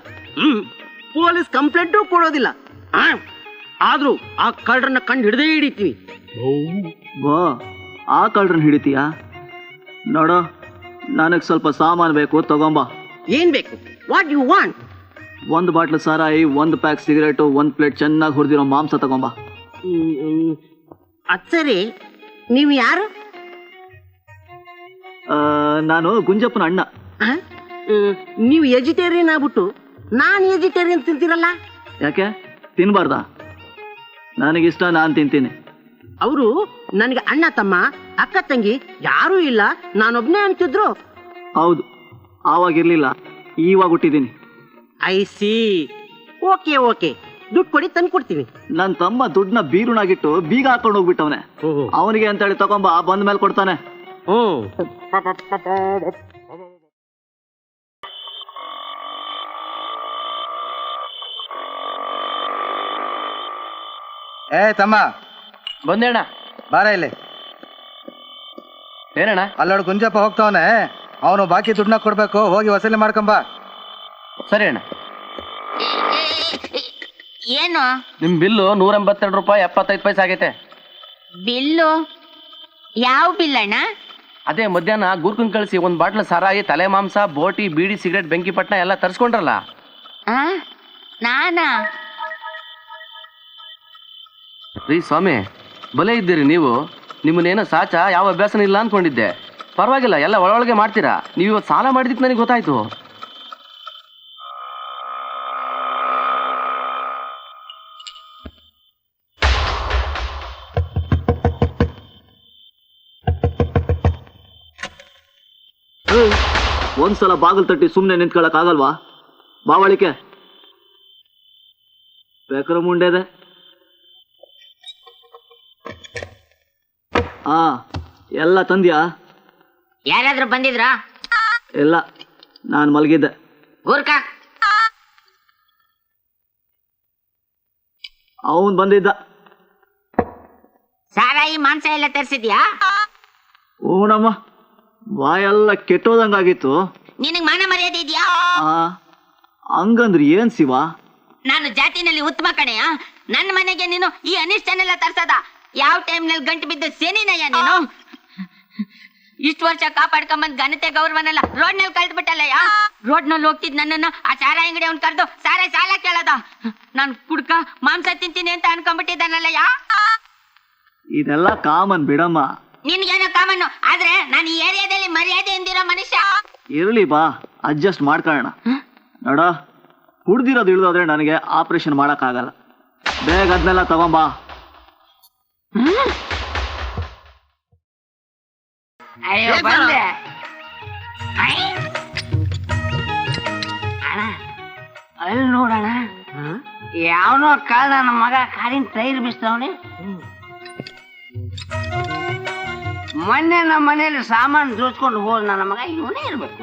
ಪೊಲೀಸ್ ಕಂಪ್ಲೇಂಟು ಕೊಡೋದಿಲ್ಲ. ಆದ್ರೂ ಆ ಕಳ್ಳರನ್ನ ಕಂಡು ಹಿಡ್ದೇ ಹಿಡಿತೀವಿ. ಬಾ, ಆ ಕಳ್ಳರನ್ನ ಹಿಡಿತೀಯಾ? ನೋಡೋ, ನನಗೆ ಸ್ವಲ್ಪ ಸಾಮಾನು ಬೇಕು, ತಗೊಂಬ. ಏನ್ ಬೇಕು? What you want? 1 ಬಾಟ್ಲು ಸಾರಾಯಿ, 1 ಪ್ಯಾಕ್ ಸಿಗರೇಟು, 1 ಪ್ಲೇಟ್ ಚೆನ್ನಾಗಿ ಹುರಿದಿರೋ ಮಾಂಸ ತಗೊಂಬ. ಸರಿ, ನೀವು ಯಾರು? ನಾನು ಗುಂಜಪ್ಪನ ಅಣ್ಣ. ನೀವು ವೆಜಿಟೇರಿಯನ್ ಆಗ್ಬಿಟ್ಟು ನಾನು ವೆಜಿಟೇರಿಯನ್ ತಿಂತೀರಲ್ಲ? ಯಾಕೆ ತಿನ್ಬಾರ್ದಾ? ನನಗಿಷ್ಟ, ನಾನು ತಿಂತೀನಿ. ಅವರು ನನಗೆ ಅಣ್ಣ ತಮ್ಮ ಅಕ್ಕ ತಂಗಿ ಯಾರೂ ಇಲ್ಲ, ನಾನೊಬ್ನೇ ಅಂತಿದ್ರು. ಹೌದು, ಆವಾಗಿರ್ಲಿಲ್ಲ, ಇವಾಗ ಹುಟ್ಟಿದ್ದೀನಿ. I see. ಓಕೆ ಓಕೆ, ದುಡ್ಡು ಕೊಡಿ, ತಂದು ಕೊಡ್ತೀನಿ. ನನ್ನ ತಮ್ಮ ದುಡ್ಡನ್ನ ಬೀರುನಾಗಿಟ್ಟು ಬೀಗ ಹಾಕೊಂಡು ಹೋಗ್ಬಿಟ್ಟವನೆ. ಅವನಿಗೆ ಅಂತ ಹೇಳಿ ತಗೊಂಬ, ಬಂದ ಮೇಲೆ ಕೊಡ್ತಾನೆ. ಏ ತಮ್ಮ, ಬಂದೇಣ. ಬಾರ ಇಲ್ಲಿ. ಏನಣ್ಣ? ಅಲ್ಲೋಡು ಗುಂಜಪ್ಪ ಹೋಗ್ತಾವನೆ, ಅವನು ಬಾಕಿ ದುಡ್ಡನ್ನ ಕೊಡ್ಬೇಕು, ಹೋಗಿ ವಸೂಲಿ ಮಾಡ್ಕೊಂಬ. ಸರಿ ಅಣ್ಣ. ಏನು ನಿಮ್ ಬಿಲ್ಲು 182 ರೂಪಾಯಿ 75 ಪೈಸೆ ಆಗೈತೆ. ಬಿಲ್ಲು? ಯಾವ ಬಿಲ್ ಅಣ್ಣ? ಅದೇ ಮಧ್ಯಾಹ್ನ ಗೂರ್ಕನ್ ಕಳಿಸಿ 1 ಬಾಟ್ಲು ಸಾರಾಯಿ, ತಲೆ ಮಾಂಸ, ಬೋಟಿ, ಬೀಡಿ, ಸಿಗರೇಟ್, ಬೆಂಕಿ ಪಟ್ನ ಎಲ್ಲ ತರಿಸ್ಕೊಂಡ್ರಲ್ಲ. ನಾನಾ? ರೀ ಸ್ವಾಮಿ, ಬಲೆ ಇದ್ದೀರಿ ನೀವು. ನಿಮ್ಮನ್ನೇನೋ ಸಾಚ ಯಾವ ಅಭ್ಯಾಸನೂ ಇಲ್ಲ ಅನ್ಕೊಂಡಿದ್ದೆ. ಪರವಾಗಿಲ್ಲ, ಎಲ್ಲ ಒಳಗೆ ಮಾಡ್ತೀರಾ. ನೀವು ಇವತ್ತು ಸಾಲ ಮಾಡಿದ್ದಕ್ಕೆ ನನಗೆ ಗೊತ್ತಾಯ್ತು. ಒಂದ್ಸಲ ಬಾಗಿಲು ತಟ್ಟಿ ಸುಮ್ಮನೆ ನಿಂತ್ಕೊಳಕ್ ಆಗಲ್ವಾ? ಬಾವಳಿಕೆ ಬೇಕರ ಮುಂಡೆದೆ. ಎಲ್ಲ ತಂದ್ಯಾ? ಯಾರಾದ್ರೂ ಬಂದಿದ್ರಾ? ಇಲ್ಲ, ನಾನು ಮಲಗಿದ್ದೆ. ಗೂರ್ಖ ಅವನ್ ಬಂದಿದ್ದ. ಸಾರಾಯಿ ಮಾಂಸ ಎಲ್ಲ ತರಿಸಿದ್ಯಾ? ಹೂನಮ್ಮ, ಬಾಯೆಲ್ಲ ಕೆಟ್ಟೋದಂಗಾಗಿತ್ತು. ನಿನಗ್ ಮಾನ ಮರ್ಯಾದೆ ಇದೆಯಾ? ಆ ಹಂಗಂದ್ರೆ ಏನ್ ಶಿವ? ನಾನು ಜಾತಿನಲ್ಲಿ ಉತ್ತಮ ಕಣೆಯ. ನನ್ನ ಮನೆಗೆ ನೀನು ಈ ಅನಿಷ್ಟನೆಲ್ಲ ತರ್ಸದ? ಯಾವ ಟೈಮ್ನಲ್ಲಿ ಗಂಟು ಬಿದ್ದ ಸೇನಿನಯ್ಯ ನೀನು? ಇಷ್ಟು ವರ್ಷ ಕಾಪಾಡ್ಕೊಂಬಂದ್ ಘನತೆ ಗೌರವನೆಲ್ಲ ರೋಡ್ನಲ್ಲಿ ಕಳ್ದ್ಬಿಟ್ಟಲ್ಲಯ್ಯ. ರೋಡ್ನಲ್ಲಿ ಹೋಗ್ತಿದ್ ನನ್ನನ್ನು ಆ ಸಾರ ಅಂಗಡಿ ಅವ್ನು ಕರೆದು ಸಾಲ ಕೇಳದ. ನಾನು ಕುಡ್ಕ ಮಾಂಸ ತಿಂತೀನಿ ಅಂತ ಅನ್ಕೊಂಡ್ಬಿಟ್ಟಿದ್ದಾನಲ್ಲಯ್ಯ. ಇದೆಲ್ಲ ಕಾಮನ್ ಬಿಡಮ್ಮ. ನಿನ್ಗೇನೋ ಕಾಮನ್ನು, ಆದ್ರೆ ನಾನು ಈ ಏರಿಯಾದಲ್ಲಿ ಮರ್ಯಾದೆ ಎಂದಿರೋ ಮನುಷ್ಯ. ಇರ್ಲಿ ಬಾ, ಅಡ್ಜಸ್ಟ್ ಮಾಡ್ಕೊಳ್ಳೋಣ. ನೋಡ, ಕುಡ್ದಿರೋದು ಇಳಿದೋದ್ರೆ ನನಗೆ ಆಪರೇಷನ್ ಮಾಡಕ್ಕಾಗಲ್ಲ. ಬೇಗ ಅದನ್ನೆಲ್ಲ ತಗೊಂಬಾ. ಅಯ್ಯೋ ಬಂದೆ. ಅಣ್ಣ ಅಲ್ಲಿ ನೋಡೋಣ, ಯಾವನೋ ಕಾಲ ನನ್ನ ಮಗ ಕಾರಿನ ಟೈರ್ ಬಿಸ್ತವನೆ. ಮೊನ್ನೆ ನಮ್ಮ ಮನೇಲಿ ಸಾಮಾನು ಜೋಚ್ಕೊಂಡು ಹೋದ್ ನನ್ನ ಮಗ ಇವನೇ ಇರ್ಬೇಕು.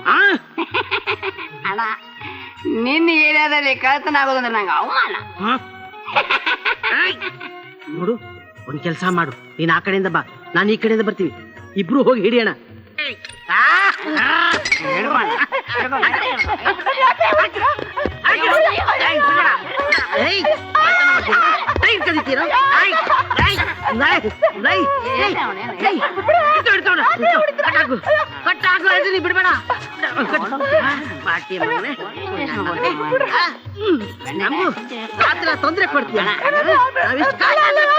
ಅಣ್ಣ ನಿನ್ನ ಏರಿಯಾದಲ್ಲಿ ಕಳ್ತನ ಆಗೋದಂದ್ರೆ ನಂಗೆ ಅವಮಾನ. ನೋಡು, ಒಂದ್ ಕೆಲಸ ಮಾಡು, ನೀನ್ ಆ ಕಡೆಯಿಂದ ಬಾ, ನಾನು ಈ ಕಡೆಯಿಂದ ಬರ್ತೀವಿ, ಇಬ್ರು ಹೋಗಿ ಹಿಡಿಯೋಣ. ಬಿಡ್ಬೇಡ, ತೊಂದ್ರೆ ಕೊಡ್ತೀಯ,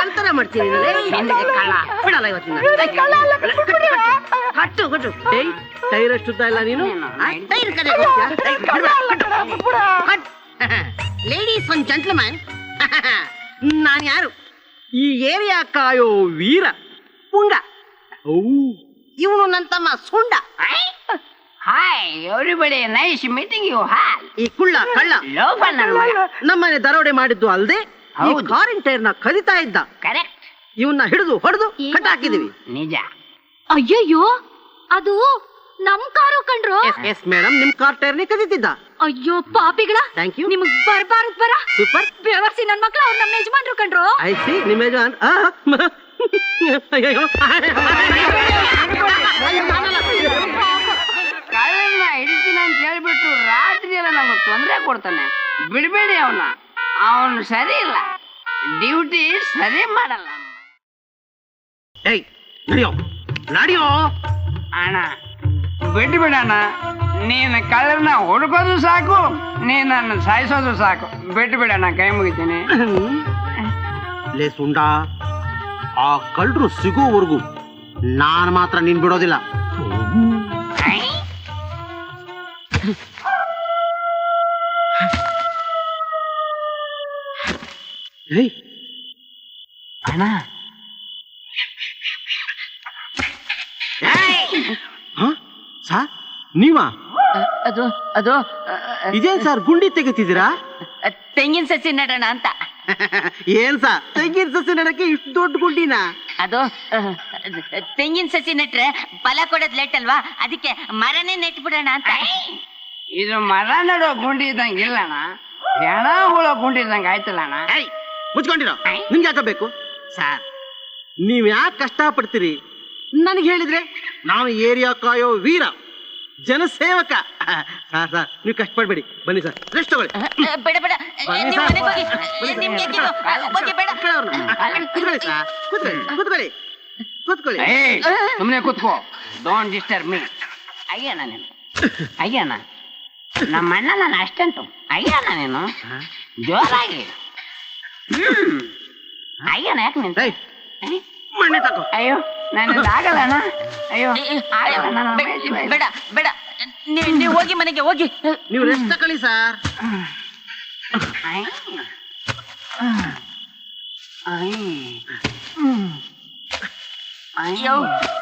ಕಳ್ತನ ಮಾಡ್ತೀನಿ ಬಿಡಲ್ಲ ಇವತ್ತಿನ. ಕಟ್ಟು ಕಟ್ಟು, ಟೈರ್ ಅಷ್ಟುದ್ದ ಇಲ್ಲ ನೀನು. ಲೇಡೀಸ್ ಅಂಡ್ ಜೆಂಟ್ಲ್ಮನ್, ನಾನು ಯಾರು? ಈ ಏರಿಯಾ ಕಾಯೋ ವೀರ ಪುಂಗ. ಇವನು ನನ್ನ ತಮ್ಮ ಸುಂಡ. Hi everybody, nice meeting you. ಹಾಲ್ ಈ ಕುಳ್ಳ ಕಳ್ಳ ನಮ್ಮನೆ ದರೋಡೆ ಮಾಡಿದ್ದು ಅಲ್ದೆ ಕಾರಿನ ಟೈರ್ನ ಕಲಿತಾ ಇದ್ದ. ಕರೆಕ್ಟ್. ಇವನ್ನ ಹಿಡಿದು ಹೊಡೆದು ಕಟ್ಟಾಕಿದೀವಿ. ನಿಜ. ಅಯ್ಯಯ್ಯೋ, ಅದು ನಮ್ ಕಾರು ಕಣ್ರು. ಎಸ್ ಮೇಡಮ್, ನಿಮ್ ಕಾರ್ ಟೈರ್ನೇ ಕದಿತಿದ್ದ. ಅಯ್ಯೋ ಪಾಪಿಗಳ, ಥ್ಯಾಂಕ್ ಯು. ನಿಮಗ್ ಬರ್ಬಾರದ್ ಬರ. ಸೂಪರ್. ಬೇವರ್ಸಿ ನನ್ ಮಕ್ಳು, ಅವ್ರು ನಮ್ಮ ಯಜಮಾನ್ರು ಕಣ್ರು. ಐ ಸಿ, ನಿಮ್ಮ ಯಜಮಾನ್. ಕಳ್ಳನ್ನ ಹಿಡಿತೀನಿ ಅಂತ ಹೇಳ್ಬಿಟ್ಟು ರಾತ್ರಿ ಎಲ್ಲ ನಮ್ಗೆ ತೊಂದರೆ ಕೊಡ್ತಾನೆ. ಬಿಡ್ಬೇಡಿ ಅವನ, ಅವನು ಸರಿ ಇಲ್ಲ, ಡ್ಯೂಟಿ ಸರಿ ಮಾಡಲ್ಲ. ಏಯ್ ನಡಿಯೋ ನಡಿಯೋ. ಅಣ್ಣ ಬಿಟ್ಟು ಬಿಡಣ್ಣ, ನೀನು ಕಳ್ಳರನ್ನ ಹುಡುಕೋದು ಸಾಕು, ನೀನು ನನ್ನ ಸಾಯಿಸೋದು ಸಾಕು. ಬಿಟ್ಟು ಬಿಡಣ್ಣ, ಕೈ ಮುಗಿತೀನಿ. ಲೇ ಸುಂಡ, ಆ ಕಳ್ಳರು ಸಿಗೋವರೆಗೂ ನಾನು ಮಾತ್ರ ನೀನ್ ಬಿಡೋದಿಲ್ಲ. ಏಯ್ ಅಣ್ಣ, ಸರ್ ನೀವಾ? ಅದು ಅದು ಇದೇನ್ ಸರ್ ಗುಂಡಿ ತೆಗಿತಿದ್ದೀರಾ? ತೆಂಗಿನ ಸಸಿ ನಡೋಣ ಅಂತ. ಏನ್ ಸರ್ ತೆಂಗಿನ ಸಸಿ ನೆಡಕ್ಕೆ ಇಷ್ಟು ದೊಡ್ಡ ಗುಂಡಿನ? ಅದು ತೆಂಗಿನ ಸಸಿ ನೆಟ್ರೆ ಫಲ ಕೊಡೋದ್ ಲೇಟ್ ಅಲ್ವಾ, ಅದಕ್ಕೆ ಮರನೇ ನೆಟ್ಬಿಡೋಣ ಅಂತ. ಇದು ಮರ ನಡೋ ಗುಂಡಿ ಇದ್ದಂಗೆ ಇಲ್ಲಣ್ಣ, ಹೆಣ ಹುಳ ಗುಂಡಿ ಇದ್ದಂಗೆ ಆಯ್ತಲ್ಲ ಅಣ್ಣ. ಮುಚ್ಕೊಂಡಿರೋ, ನಿಮ್ಗೆ ಯಾಕೆ ಬೇಕು ಸರ್? ನೀವ್ ಯಾಕೆ ಕಷ್ಟ ಪಡ್ತೀರಿ? ನನಗೆ ಹೇಳಿದ್ರೆ ನಾನು ಏರಿಯಾ ಕಾಯೋ ವೀರ, ಜನಸೇವಕ. ಸರ್ ಸರ್ ನೀವು ಕಷ್ಟಪಡ್ಬೇಡಿ, ಬನ್ನಿ ಸರ್, ರೆಸ್ಟ್ ತಗೊಳ್ಳಿ. ಬೇಡ ಬೇಡ, ಬನ್ನಿ ನಿಮ್ ಸರ್. ಮನೆಗ್ ಹೋಗಿ, ನಿಮ್ಗೆ ಯಾಕಿದು? ಹೋಗಿ ಬೇಡ. ಕೂತ್ಕೊಳ್ಳಿ ಸರ್, ಕೂತ್ಕೊಳ್ಳಿ ಕೂತ್ಕೊಳ್ಳಿ. ಸುಮ್ಮನೆ ಕೂತ್ಕೋ, ಡೋಂಟ್ ಡಿಸ್ಟರ್ಬ್ ಮೀ. ಅಯ್ಯಣ್ಣ ನೀನು, ಅಯ್ಯಣ್ಣ ನಮ್ಮ ಅಣ್ಣ ನಾನು ಅಷ್ಟಂಟು. ಅಯ್ಯಣ್ಣ ನೀನು ಜೋರಾಗಿ. ಅಯ್ಯಣ್ಣ ಯಾಕೆ ನಿಂತ? ಮಣ್ಣೆ ತಗೋ. ಅಯ್ಯೋ ನನಗೆ ಆಗಲ್ಲ ಅಣ್ಣ. ಅಯ್ಯೋ ಆಗಲ್ಲ, ನನ್ನ ಬೇಡ ಬೇಡ, ನೀವು ಹೋಗಿ ಮನೆಗೆ ಹೋಗಿ. ನೀವು ರೆಸ್ಟ್ ತಗೊಳ್ಳಿ ಸರ್. ಅಯ್ಯೋ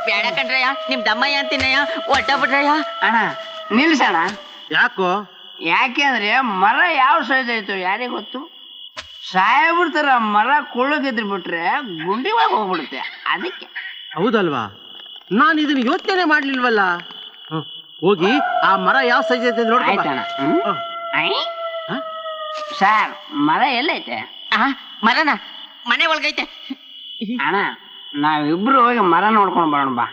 ಬೇಡ ಕಣ್ರಯ್ಯ, ನಿಮ್ ದಮ್ಮಯ್ಯ ಅಂತೀನಯ್ಯ, ಒಟ್ಟ ಬಿಡ್ರಯ್ಯ. ಅಣ್ಣ ನಿಲ್ಸಣ್ಣ. ಯಾಕೋ? ಯಾಕೆ ಅಂದ್ರೆ ಮರ ಯಾವ ಸೈಜ್ ಆಯ್ತು ಯಾರಿಗೆ ಗೊತ್ತು. ಸಾಯಬಿಡ್ತಾರ, ಮರ ಕೊಳ್ಳೋಗಿದ್ರು ಬಿಟ್ರೆ ಗುಂಡಿ ಒಳಗೆ ಹೋಗ್ಬಿಡುತ್ತೆ, ಅದಕ್ಕೆ. ಹೌದಲ್ವಾ? ನಾನು ಇದನ್ನ ಯೋಚನೆ ಮಾಡ್ಲಿಲ್ವಲ್ಲ. ಹೋಗಿ ಆ ಮರ ಯಾವ ಸೈಜ್ ಐತೆ ನೋಡ್ಕೊಂಡ್ ಬಾ. ಸರ್ ಮರ ಎಲ್ಲೈತೆ? ಮರನ ಮನೆ ಒಳಗೈತೆ. ಅಣ್ಣ ನಾವಿಬ್ರು ಹೋಗಿ ಮರ ನೋಡ್ಕೊಂಡು ಬರೋಣ ಬಾ.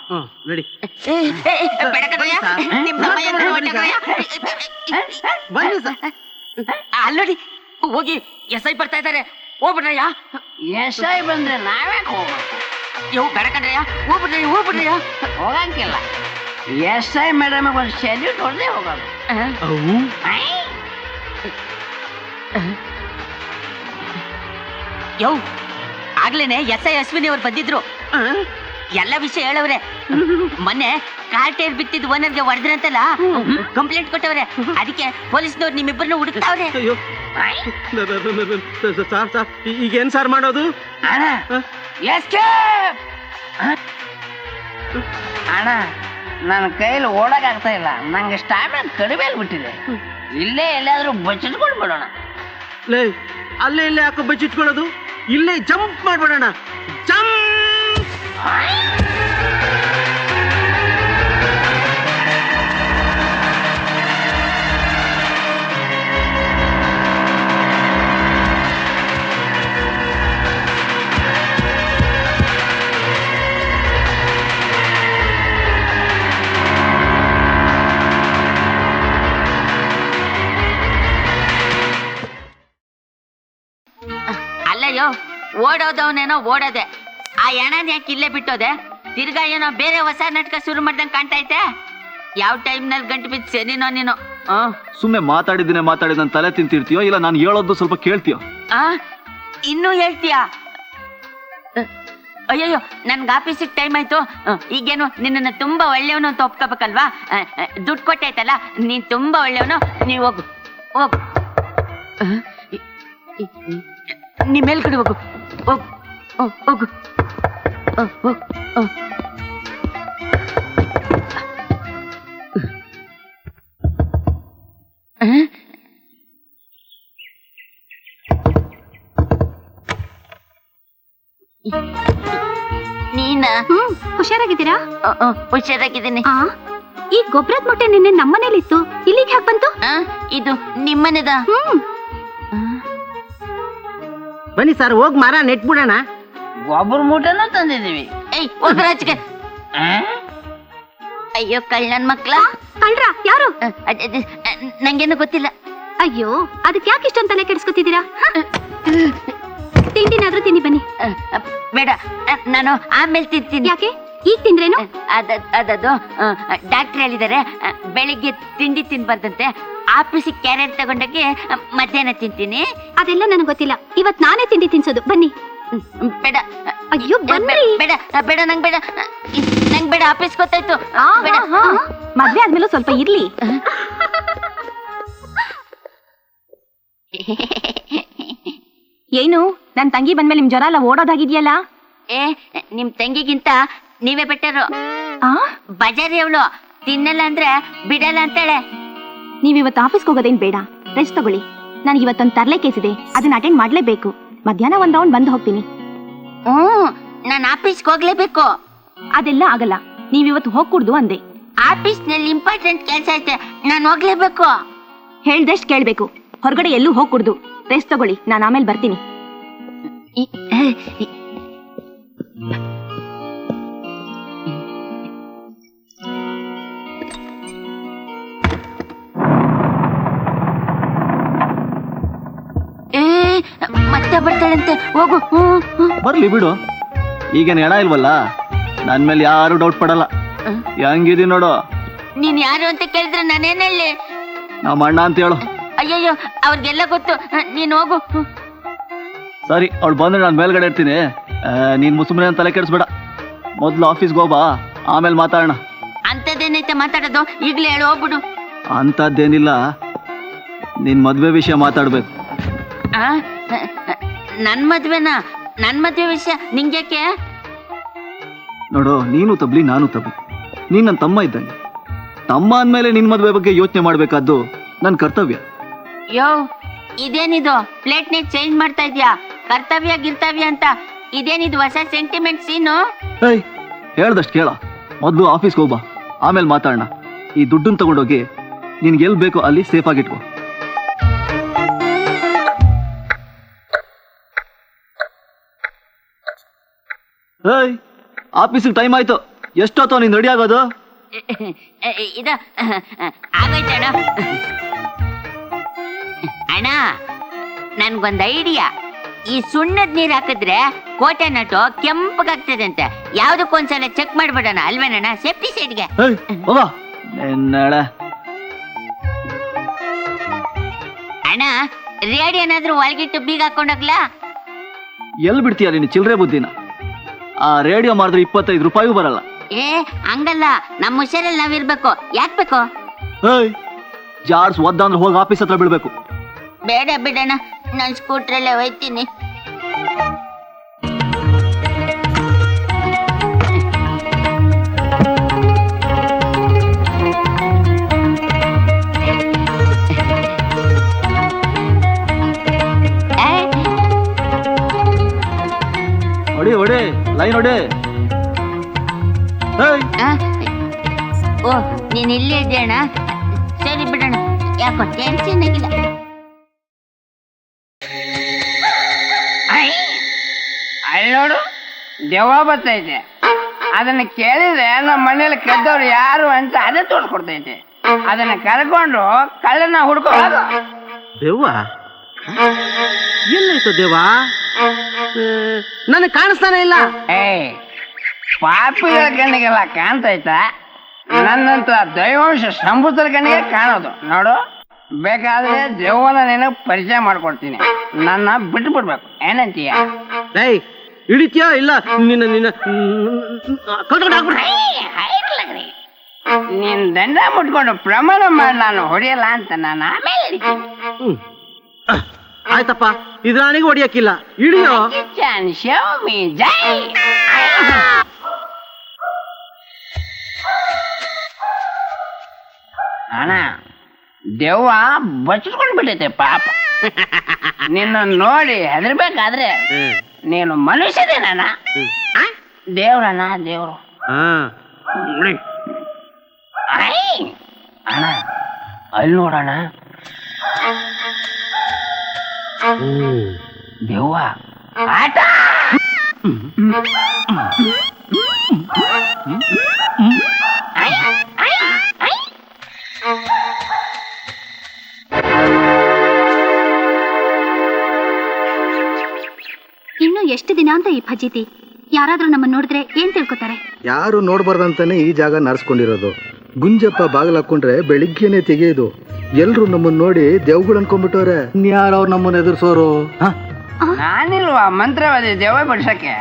ನಡಿ ಬೇಡ ಕಣಯ್ಯ, ನಿಮ್ ತಮ್ಮ ಏನಾದ್ರು ಹೊಟ್ಟೆ ಕಣಯ್ಯ. ಬನ್ನಿ ಸರ್. ಅಲ್ಲೋಡಿ ಹೋಗಿ ಎಸ್ ಐ ಬರ್ತಾ ಇದ್ದಾರೆ, ಹೋಗ್ಬಿಡ್ರಯ್ಯ. ಎಷ್ಟೇ ಬಂದ್ರೆ ನಾವೇ ಹೋಗ್ಬೇಕು. ಯೋ ಬೇಡ ಕಣಯ್ಯ, ಹೋಗ್ಬಿಡ್ರಯ್ಯ. ಹೋಗಂಗಿಲ್ಲ. ಎಷ್ಟೇ ಮೇಡಮ್ ಒಂದು ಸೆಲ್ಯೂಟ್ ಹೊಡೆದೇ ಹೋಗೋದು. ಯೋ ಆಗ್ಲೇನೆ ಎಸ್ ಐ ಅಶ್ವಿನಿ ಅವ್ರು ಬಂದಿದ್ರು, ಎಲ್ಲ ವಿಷಯ ಹೇಳವ್ರೆ. ಮೊನ್ನೆ ಕಾರ್ ಟೈರ್ ಬಿತ್ತಿದ್ ಓನರ್ಗೆ ಹೊಡೆದ್ರಂತಲ್ಲ, ಕಂಪ್ಲೇಂಟ್ ಕೊಟ್ಟವ್ರೆ. ಅದಕ್ಕೆ ಪೊಲೀಸ್ನವ್ರು ನಿಮ್ಮಿಬ್ಬರನ್ನ ಹುಡುಕ್ತಾವ್ರೆ. ಅಯ್ಯೋ ಸರ್ ಸರ್ ಈಗೇನ್ ಸರ್ ಮಾಡೋದು? ಅಣ್ಣ ಎಸ್ಕೇಪ್. ಅಣ್ಣ ನನ್ನ ಕೈಲಿ ಓಡಕ್ಕಾಗ್ತಾ ಇಲ್ಲ, ನಂಗೆ ಸ್ಟಾಮಿನಾ ಕಡಿಮೆ ಆಗ್ಬಿಟ್ಟಿದೆ. ಇಲ್ಲೇ ಎಲ್ಲಾದ್ರೂ ಬಚ್ಚಿಟ್ಕೊಂಡು ಬಿಡೋಣ. ಲೇ ಅಲ್ಲೇ ಇಲ್ಲೇ ಯಾಕೋ ಬಚ್ಚಿಟ್ಕೊಳ್ಳೋದು? ಇಲ್ಲೇ ಜಂಪ್ ಮಾಡ್ಬಿಡೋಣ. ಜಂಪ್. ಅಲ್ಲಯ್ಯೋ, ಓಡೋದವನೇನೋ ಓಡೋದೆ, ಆ ಎಣನ ಯಾಕೆ ಇಲ್ಲೇ ಬಿಟ್ಟೋದೆ? ತಿರ್ಗಾ ಏನೋ ಬೇರೆ ಹೊಸ ನಾಟಕ ಶುರು ಮಾಡ್ದಂಗೆ ಕಾಣ್ತೈತೆ. ಯಾವ ಟೈಮ್ನಲ್ಲಿ ಗಂಟು ಬಿದ್ದು ಸೇರಿನೋ ನೀನು. ಸುಮ್ಮನೆ ಮಾತಾಡಿದ ತಲೆ ತಿಂತಿರ್ತೀಯೋ ಇಲ್ಲ ನಾನು ಹೇಳೋದು ಸ್ವಲ್ಪ ಕೇಳ್ತೀಯೋ? ಇನ್ನೂ ಹೇಳ್ತೀಯಾ? ಅಯ್ಯಯ್ಯೋ, ನನ್ಗೆ ಆಫೀಸಿಗೆ ಟೈಮ್ ಆಯ್ತು. ಈಗೇನು ನಿನ್ನನ್ನು ತುಂಬಾ ಒಳ್ಳೆಯವನು ಅಂತ ಒಪ್ಕೋಬೇಕಲ್ವಾ? ದುಡ್ಡು ಕೊಟ್ಟಾಯ್ತಲ್ಲ, ನೀನ್ ತುಂಬಾ ಒಳ್ಳೆಯವನು, ನೀವು ಹೋಗು ಹೋಗು. ನೀ ಮೇಲ್ಗಡೆ ಹೋಗು, ಹೋಗು ಹೋಗು. ನೀನಾ? ಹುಷಾರಾಗಿದ್ದೀರಾ? ಹುಷಾರಾಗಿದ್ದೀನಿ. ಈ ಗೊಬ್ಬರದ ಮೊಟ್ಟೆ ನಿನ್ನೆ ನಮ್ಮನೇಲಿತ್ತು, ಇಲ್ಲಿಗೆ ಯಾಕೆ ಬಂತು? ಇದು ನಿಮ್ಮನೆದ? ಬನ್ನಿ ಸರ್, ಹೋಗಿ ಮರ ನೆಟ್ಬಿಡೋಣ. ಗೊಬ್ಬರ ಮೂಟೆನೂ ತಂದಿದ್ದೀವಿ. ಒಬ್ಬರಾಚಿಗೆ. ಅಯ್ಯೋ ಕಳ್ಳನ್ ಮಕ್ಳ. ಕಳ್ರ ಯಾರು? ನಂಗೇನು ಗೊತ್ತಿಲ್ಲ. ಅಯ್ಯೋ, ಅದಕ್ಕೆ ಯಾಕೆ ಇಷ್ಟೊಂದು ತಲೆ ಕೆಡಿಸ್ಕೊತಿದ್ದೀರಾ? ತಿಂಡಿನಾದ್ರೂ ತಿನ್ನಿ ಬನ್ನಿ. ಬೇಡ, ನಾನು ಆಮೇಲೆ ತಿಂತೀನಿ. ಯಾಕೆ? ಈಗ ತಿಂದ್ರೇನು? ಅದದು ಡಾಕ್ಟರ್ ಹೇಳಿದ್ದಾರೆ, ಬೆಳಿಗ್ಗೆ ತಿಂಡಿ ತಿನ್ಬಾರ್ದಂತೆ. ಆಫೀಸಿಗೆ ಕ್ಯಾರಿಯರ್ ತಗೊಂಡೋಗಿ ಮಧ್ಯಾಹ್ನ ತಿಂತೀನಿ. ಅದೆಲ್ಲ ನನಗೆ ಗೊತ್ತಿಲ್ಲ, ಇವತ್ ನಾನೇ ತಿಂಡಿ ತಿನ್ಸೋದು. ಬನ್ನಿ. ಬೇಡ. ಅಯ್ಯೋ ಬನ್ನಿ. ಬೇಡ ಬೇಡ, ನಂಗೆ ಬೇಡ, ನಂಗೆ ಬೇಡ. ಆಫೀಸ್ ಗೊತ್ತಾಯ್ತು. ಮದ್ವೆ ಆದ್ಮೇಲೆ ಸ್ವಲ್ಪ ಇರ್ಲಿ. ಏನು ನನ್ ತಂಗಿ ಬಂದ್ಮೇಲೆ ನಿಮ್ ಜ್ವರ ಎಲ್ಲ ಓಡೋದಾಗಿದ್ಯಲ್ಲ? ನಿಮ್ ತಂಗಿಗಿಂತ ನೀವೇ ಬೆಟ್ಟರು. ಬಜಾರಿ ಅವಳು, ತಿನ್ನಲ್ಲ ಅಂದ್ರೆ ಬಿಡಲ್ಲ ಅಂತಾಳೆ. ನೀವ್ ಇವತ್ತು ಆಫೀಸ್ಗೆ ಹೋಗೋದೇನ್ ಬೇಡ, ರೆಸ್ಟ್ ತಗೊಳ್ಳಿ. ನನಗೆ ಇವತ್ತೊಂದು ತರ್ಲೆ ಕೇಸ್ ಇದೆ, ಅದನ್ನ ಅಟೆಂಡ್ ಮಾಡ್ಲೇಬೇಕು. ಮಧ್ಯಾಹ್ನ ಒಂದ್ ರೌಂಡ್ ಬಂದು ಹೋಗ್ತೀನಿ. ನಾನು ಆಫೀಸ್ಗೆ ಹೋಗ್ಲೇಬೇಕು. ಅದೆಲ್ಲ ಆಗಲ್ಲ, ನೀವ್ ಇವತ್ತು ಹೋಗ್ಕೂಡ್ದು ಅಂದೆ. ಆಫೀಸ್ ನಲ್ಲಿ ಇಂಪಾರ್ಟೆಂಟ್ ಕೆಲಸ ಐತೆ, ನಾನು ಹೋಗ್ಲೇಬೇಕು. ಹೇಳ್ದಷ್ಟು ಕೇಳ್ಬೇಕು, ಹೊರಗಡೆ ಎಲ್ಲೂ ಹೋಗ್ಕೂಡ್ದು. ರೆಸ್ಟ್ ತಗೊಳ್ಳಿ, ನಾನು ಆಮೇಲೆ ಬರ್ತೀನಿ. ಮತ್ತೆ ಬರ್ತಾಳಂತೆ, ಹೋಗು. ಬರ್ಲಿ ಬಿಡು, ಈಗೇನು ಎಣ ಇಲ್ವಲ್ಲ, ನನ್ ಮೇಲೆ ಯಾರು ಡೌಟ್ ಪಡಲ್ಲ. ಹೆಂಗಿದಿ ನೋಡು. ನೀನ್ ಯಾರು ಅಂತ ಕೇಳಿದ್ರೆ ನಾನೇನ್ ಹೇಳಿ? ನಮ್ಮ ಅಣ್ಣ ಅಂತ ಹೇಳು. ಅಯ್ಯಯ್ಯೋ, ಅವ್ರಿಗೆಲ್ಲ ಗೊತ್ತು, ನೀನ್ ಹೋಗು. ಸರಿ, ಅವಳು ಬಂದ್ರೆ ನಾನು ಮೇಲ್ಗಡೆ ಇರ್ತೀನಿ. ನೀನ್ ಸುಮ್ಮನೆ ತಲೆ ಕೆಡಿಸ್ಬೇಡ. ಮೊದ್ಲು ಆಫೀಸ್ಗೆ ಹೋಗ್ಬಾ, ಆಮೇಲೆ ಮಾತಾಡೋಣ. ಅಂತದೇನೈತೆ ಮಾತಾಡೋದು? ಈಗ್ಲೇ ಹೇಳು, ಹೋಗ್ಬಿಡು. ಅಂತದ್ದೇನಿಲ್ಲ, ನಿನ್ ಮದ್ವೆ ವಿಷಯ ಮಾತಾಡ್ಬೇಕು. ನನ್ ಮದ್ವೆನಾ? ನನ್ ಮದ್ವೆ ವಿಷಯ ನಿಂಗ್ಯಾಕೆ? ನೋಡು, ನೀನು ತಬ್ಲಿ, ನಾನು ತಬ್ಲಿ. ನೀನ್ ನನ್ನ ತಮ್ಮ ಇದ್ದಂಗೆ. ತಮ್ಮ ಅಂದ್ಮೇಲೆ ನಿನ್ ಮದ್ವೆ ಬಗ್ಗೆ ಯೋಚನೆ ಮಾಡ್ಬೇಕಾದ್ದು ನನ್ ಕರ್ತವ್ಯ. ಯೋ, ಇದೇನಿದು ಪ್ಲೇಟ್ ನೇ ಚೇಂಜ್ ಮಾಡ್ತಾ ಇದ್ಯಾ? ಕರ್ತವ್ಯ ಗಿರ್ತವ್ಯ ಅಂತ ಇದೇನಿದು ಹೊಸ ಸೆಂಟಿಮೆಂಟ್ ಸೀನು? ಏಯ್, ಹೇಳ್ದಷ್ಟು ಕೇಳ. ಮೊದ್ಲು ಆಫೀಸ್ಗೆ ಹೋಗ್ಬಾ, ಆಮೇಲೆ ಮಾತಾಡೋಣ. ಈ ದುಡ್ಡನ್ನ ತಗೊಂಡೋಗಿ ನಿನ್ಗೆ ಎಲ್ಲಿ ಬೇಕೋ ಅಲ್ಲಿ ಸೇಫ್ ಆಗಿಟ್ಕೋ. ಏಯ್, ಆಫೀಸಿಗೆ ಟೈಮ್ ಆಯ್ತು. ಎಷ್ಟೊತ್ತೋ ನೀನ್ ರೆಡಿ ಆಗೋದು? ಇದು ಆಗೋಯ್ತಣ್ಣ. ಅಣ್ಣ ನನ್ಗೊಂದ್ ಐಡಿಯಾ. ಈ ಸುಣ್ಣದ ನೀರ್ ಹಾಕಿದ್ರೆ ಕೋಟೆ ನಟು ಕೆಂಪಗಾಗ್ತದೆ ಅಂತೆ. ಯಾವ್ದಕ್ಕೊಂದ್ಸಲ ಚೆಕ್ ಮಾಡ್ಬಿಡೋಣ ಅಲ್ವೇನಣ್ಣ, ಸೇಫ್ಟಿ ಸೈಡ್ಗೆ. ಹೋಗ ನಾಳೆ. ಅಣ್ಣ ರೇಡಿಯೋ ಏನಾದ್ರೂ ಒಳಗಿಟ್ಟು ಬೀಗ ಹಾಕೊಂಡೋಗ್ಲಾ? ಎಲ್ಲಿ ಬಿಡ್ತೀಯ ನೀನು ಚಿಲ್ಲರೆ ಬುದ್ಧಿನ? ಆ ರೇಡಿಯೋ ಮಾಡಿದ್ರೆ 25 ರೂಪಾಯಿಗೂ ಬರಲ್ಲ. ಏ ಹಂಗಲ್ಲ, ನಮ್ಮ ಹುಷಾರಲ್ಲಿ ನಾವಿರ್ಬೇಕು. ಯಾಕ್ ಬೇಕು? ಜಾರ್ಸ್ ಒದ್ದಂದ್ರೆ ಹೋಗಿ ಆಫೀಸ್ ಹತ್ರ ಬಿಡ್ಬೇಕು. ಬೇಡ ಬಿಡಣ್ಣ, ನಾನು ಸ್ಕೂಟ್ರಲ್ಲೇ ಹೋಯ್ತೀನಿ. ಹೊಡಿ ಹೊಡಿ, ಲೈನ್ ಹೊಡಿ. ಓ ನೀನ್ ಇಲ್ಲೇ ಇದ್ದೀಯಣ್ಣ? ಸರಿ ಬಿಡೋಣ, ಯಾಕೋ ಟೆನ್ಷನ್ ಆಗಿಲ್ಲ. ಅಲ್ಲಿ ನೋಡು, ದೆವ್ವ ಬರ್ತೈತೆ. ಅದನ್ನ ಕೇಳಿದ್ರೆ ನಮ್ಮ ಮನೇಲಿ ಕೆದ್ದವ್ರು ಯಾರು ಅಂತ ಅದೇ ತೋರಿಸ್ಕೊಡ್ತೈತೆ. ಅದನ್ನ ಕರ್ಕೊಂಡು ಕಳ್ಳನ ಹುಡ್ಕೋದು. ದೆವ್ವ ಎಲ್ಲೈತು ದೇವ? ನನಗೆ ಕಾಣಿಸ್ತಾನೆ ಇಲ್ಲ. ಪಾಪಿಗಳ ಕಣ್ಣಿಗೆಲ್ಲ ಕಾಣ್ತೈತ, ನನ್ನಂತ ದೈವಾಂಶ ಸಂಭೂತರ ಕಣ್ಣಿಗೆ ಕಾಣೋದು. ನೋಡು, ಬೇಕಾದ್ರೆ ದೆವ್ವನ ನಿನಗೆ ಪರಿಚಯ ಮಾಡ್ಕೊಡ್ತೀನಿ. ನನ್ನ ಬಿಟ್ಟು ಬಿಡ್ಬೇಕು, ಏನಂತೀಯ? ಹಿಡಿತೀಯಾ ಇಲ್ಲ? ನಿನ್ನ ನೀನ್ ದಂಡ ಮುಟ್ಕೊಂಡು ಪ್ರಮಾಣ ಮಾಡಿ ನಾನು ಹೊಡೆಯಲ್ಲ ಅಂತ ನಾನು ಆಮೇಲೆ ಹಿಡಿತೀನಿ. ಆಯ್ತಪ್ಪ, ಇದ್ರಾಣಿಗೆ ಹೊಡಿಯಕ್ಕಿಲ್ಲ. ಹಿಡಿಯೋ. ಜೈ. ಅಣ್ಣ ದೆವ್ವ ಬಚ್ಚಿಟ್ಕೊಂಡ್ ಬಿಟ್ಟೈತೆ ಪಾಪ. ನಿನ್ನ ನೋಡಿ ಹೆದರ್ಬೇಕಾದ್ರೆ ನೀನು ಮನುಷ್ಯದೇನ? ದೇವ್ರಣ್ಣ, ದೇವ್ರು. ಅಣ್ಣ ಅಲ್ಲಿ ನೋಡೋಣ, ದೆವ್ವ ಆಟ. ಇನ್ನು ಎಷ್ಟು ದಿನ ಅಂತ ಈ ಫಜೀತಿ? ಯಾರಾದ್ರೂ ನಮ್ಮನ್ನ ನೋಡಿದ್ರೆ ಏನ್ ತಿಳ್ಕೊತಾರೆ? ಯಾರು ನೋಡ್ಬಾರ್ದಂತಾನೆ ಈ ಜಾಗ ನಡ್ಸ್ಕೊಂಡಿರೋದು. ಗುಂಜಪ್ಪ ಬಾಗಿಲು ಹಾಕೊಂಡ್ರೆ ಬೆಳಿಗ್ಗೆನೆ ತೆಗೆಯೋದು. ಎಲ್ರು ನಮ್ಮನ್ನ ನೋಡಿ ದೇವ್ಗಳು ಅನ್ಕೊಂಡ್ಬಿಟ್ಟವ್ರೆ. ಯಾರು ಅವ್ರು ನಮ್ಮನ್ನ ಎದುರ್ಸೋರು? ನಾನಿಲ್ವಾ ಮಂತ್ರವಾದಿ ದೆವ್ವ ಬಿಡ್ಸಕ್ಕೆ?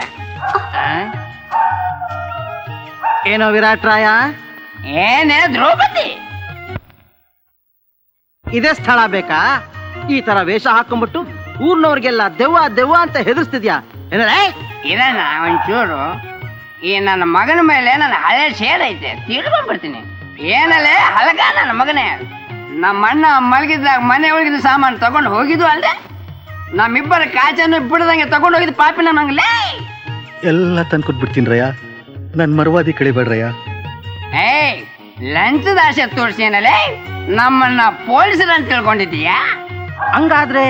ಏನೋ ವಿರಾಟ್ ರಾಯ, ಏನೇ ದ್ರೌಪದಿ, ಇದೇ ಸ್ಥಳ ಬೇಕಾ? ಈ ತರ ವೇಷ ಹಾಕೊಂಡ್ಬಿಟ್ಟು ಊರ್ನವ್ರಿಗೆಲ್ಲ ದೆವ್ವ ದೆವ್ವ ಅಂತ ಹೆದರ್ಸ್ತಿದ್ಯಾ? ಇದನ್ನ ಒಂಚೂರು ಈ ನನ್ನ ಮಗನ ಮೇಲೆ ನನ್ನ ಹಳೆ ಸೇರೈತೆ, ತಿಳ್ಕೊಂಡ್ಬಿಡ್ತೀನಿ. ಏನಲ್ಲೇ ಹಲಗ ನನ್ನ ಮಗನೇ. ನಮ್ಮ ಅಣ್ಣ ಮಲಗಿದ್ದಾಗ ಮನೆ ಒಳಗಿದ ಸಾಮಾನು ತಗೊಂಡು ಹೋಗಿದ್ದು ಅಲ್ಲದೆ ನಮ್ಮಿಬ್ಬರ ಕಾಚನ್ನು ಬಿಡದಂಗೆ ತಗೊಂಡು ಹೋಗಿದ್ದು ಪಾಪಿನ ನಂಗಲೇ. ಎಲ್ಲ ತಂದ್ಕೊಟ್ಬಿಡ್ತೀನಿ ರಯ್ಯ, ನನ್ ಮರವಾದಿ ಕಳಿಬೇಡ್ರಯ್ಯ. ಲಂಚದ ಆಸೆ ತೋರಿಸಿ ಏನಲ್ಲೇ ನಮ್ಮನ್ನ ಪೊಲೀಸರು ಅಂತ ತಿಳ್ಕೊಂಡಿದ್ದೀಯಾ? ಹಂಗಾದ್ರೆ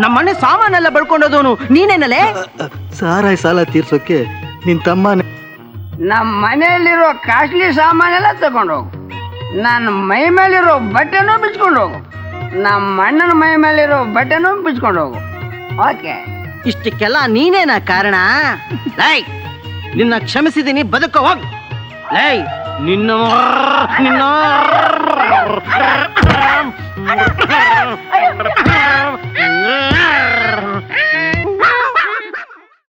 ನಮ್ಮನೆ ಸಾಮಾನೆಲ್ಲ ಬೆಳ್ಕೊಂಡೋದವನು ನೀನೇನಲ್ಲೇ? ಸಾರಾಯಿ ಸಾಲ ತೀರ್ಸೋಕೆ ನಿನ್ ತಮ್ಮನೇ. ನಮ್ಮ ಮನೆಯಲ್ಲಿರೋ ಕಾಸ್ಟ್ಲಿ ಸಾಮಾನೆಲ್ಲ ತಗೊಂಡು ಹೋಗು. ನನ್ನ ಮೈ ಮೇಲಿರೋ ಬಟ್ಟೆನೂ ಬಿಚ್ಕೊಂಡು ಹೋಗು. ನಮ್ಮ ಅಣ್ಣನ ಮೈ ಮೇಲಿರೋ ಬಟ್ಟೆನೂ ಬಿಚ್ಕೊಂಡು ಹೋಗು. ಓಕೆ, ಇಷ್ಟಕ್ಕೆಲ್ಲ ನೀನೇನಾ ಕಾರಣ? ಲೈ, ನಿನ್ನ ಕ್ಷಮಿಸಿದ್ದೀನಿ, ಬದುಕ ಹೋಗ್. ಲೈ, ನಿನ್ನ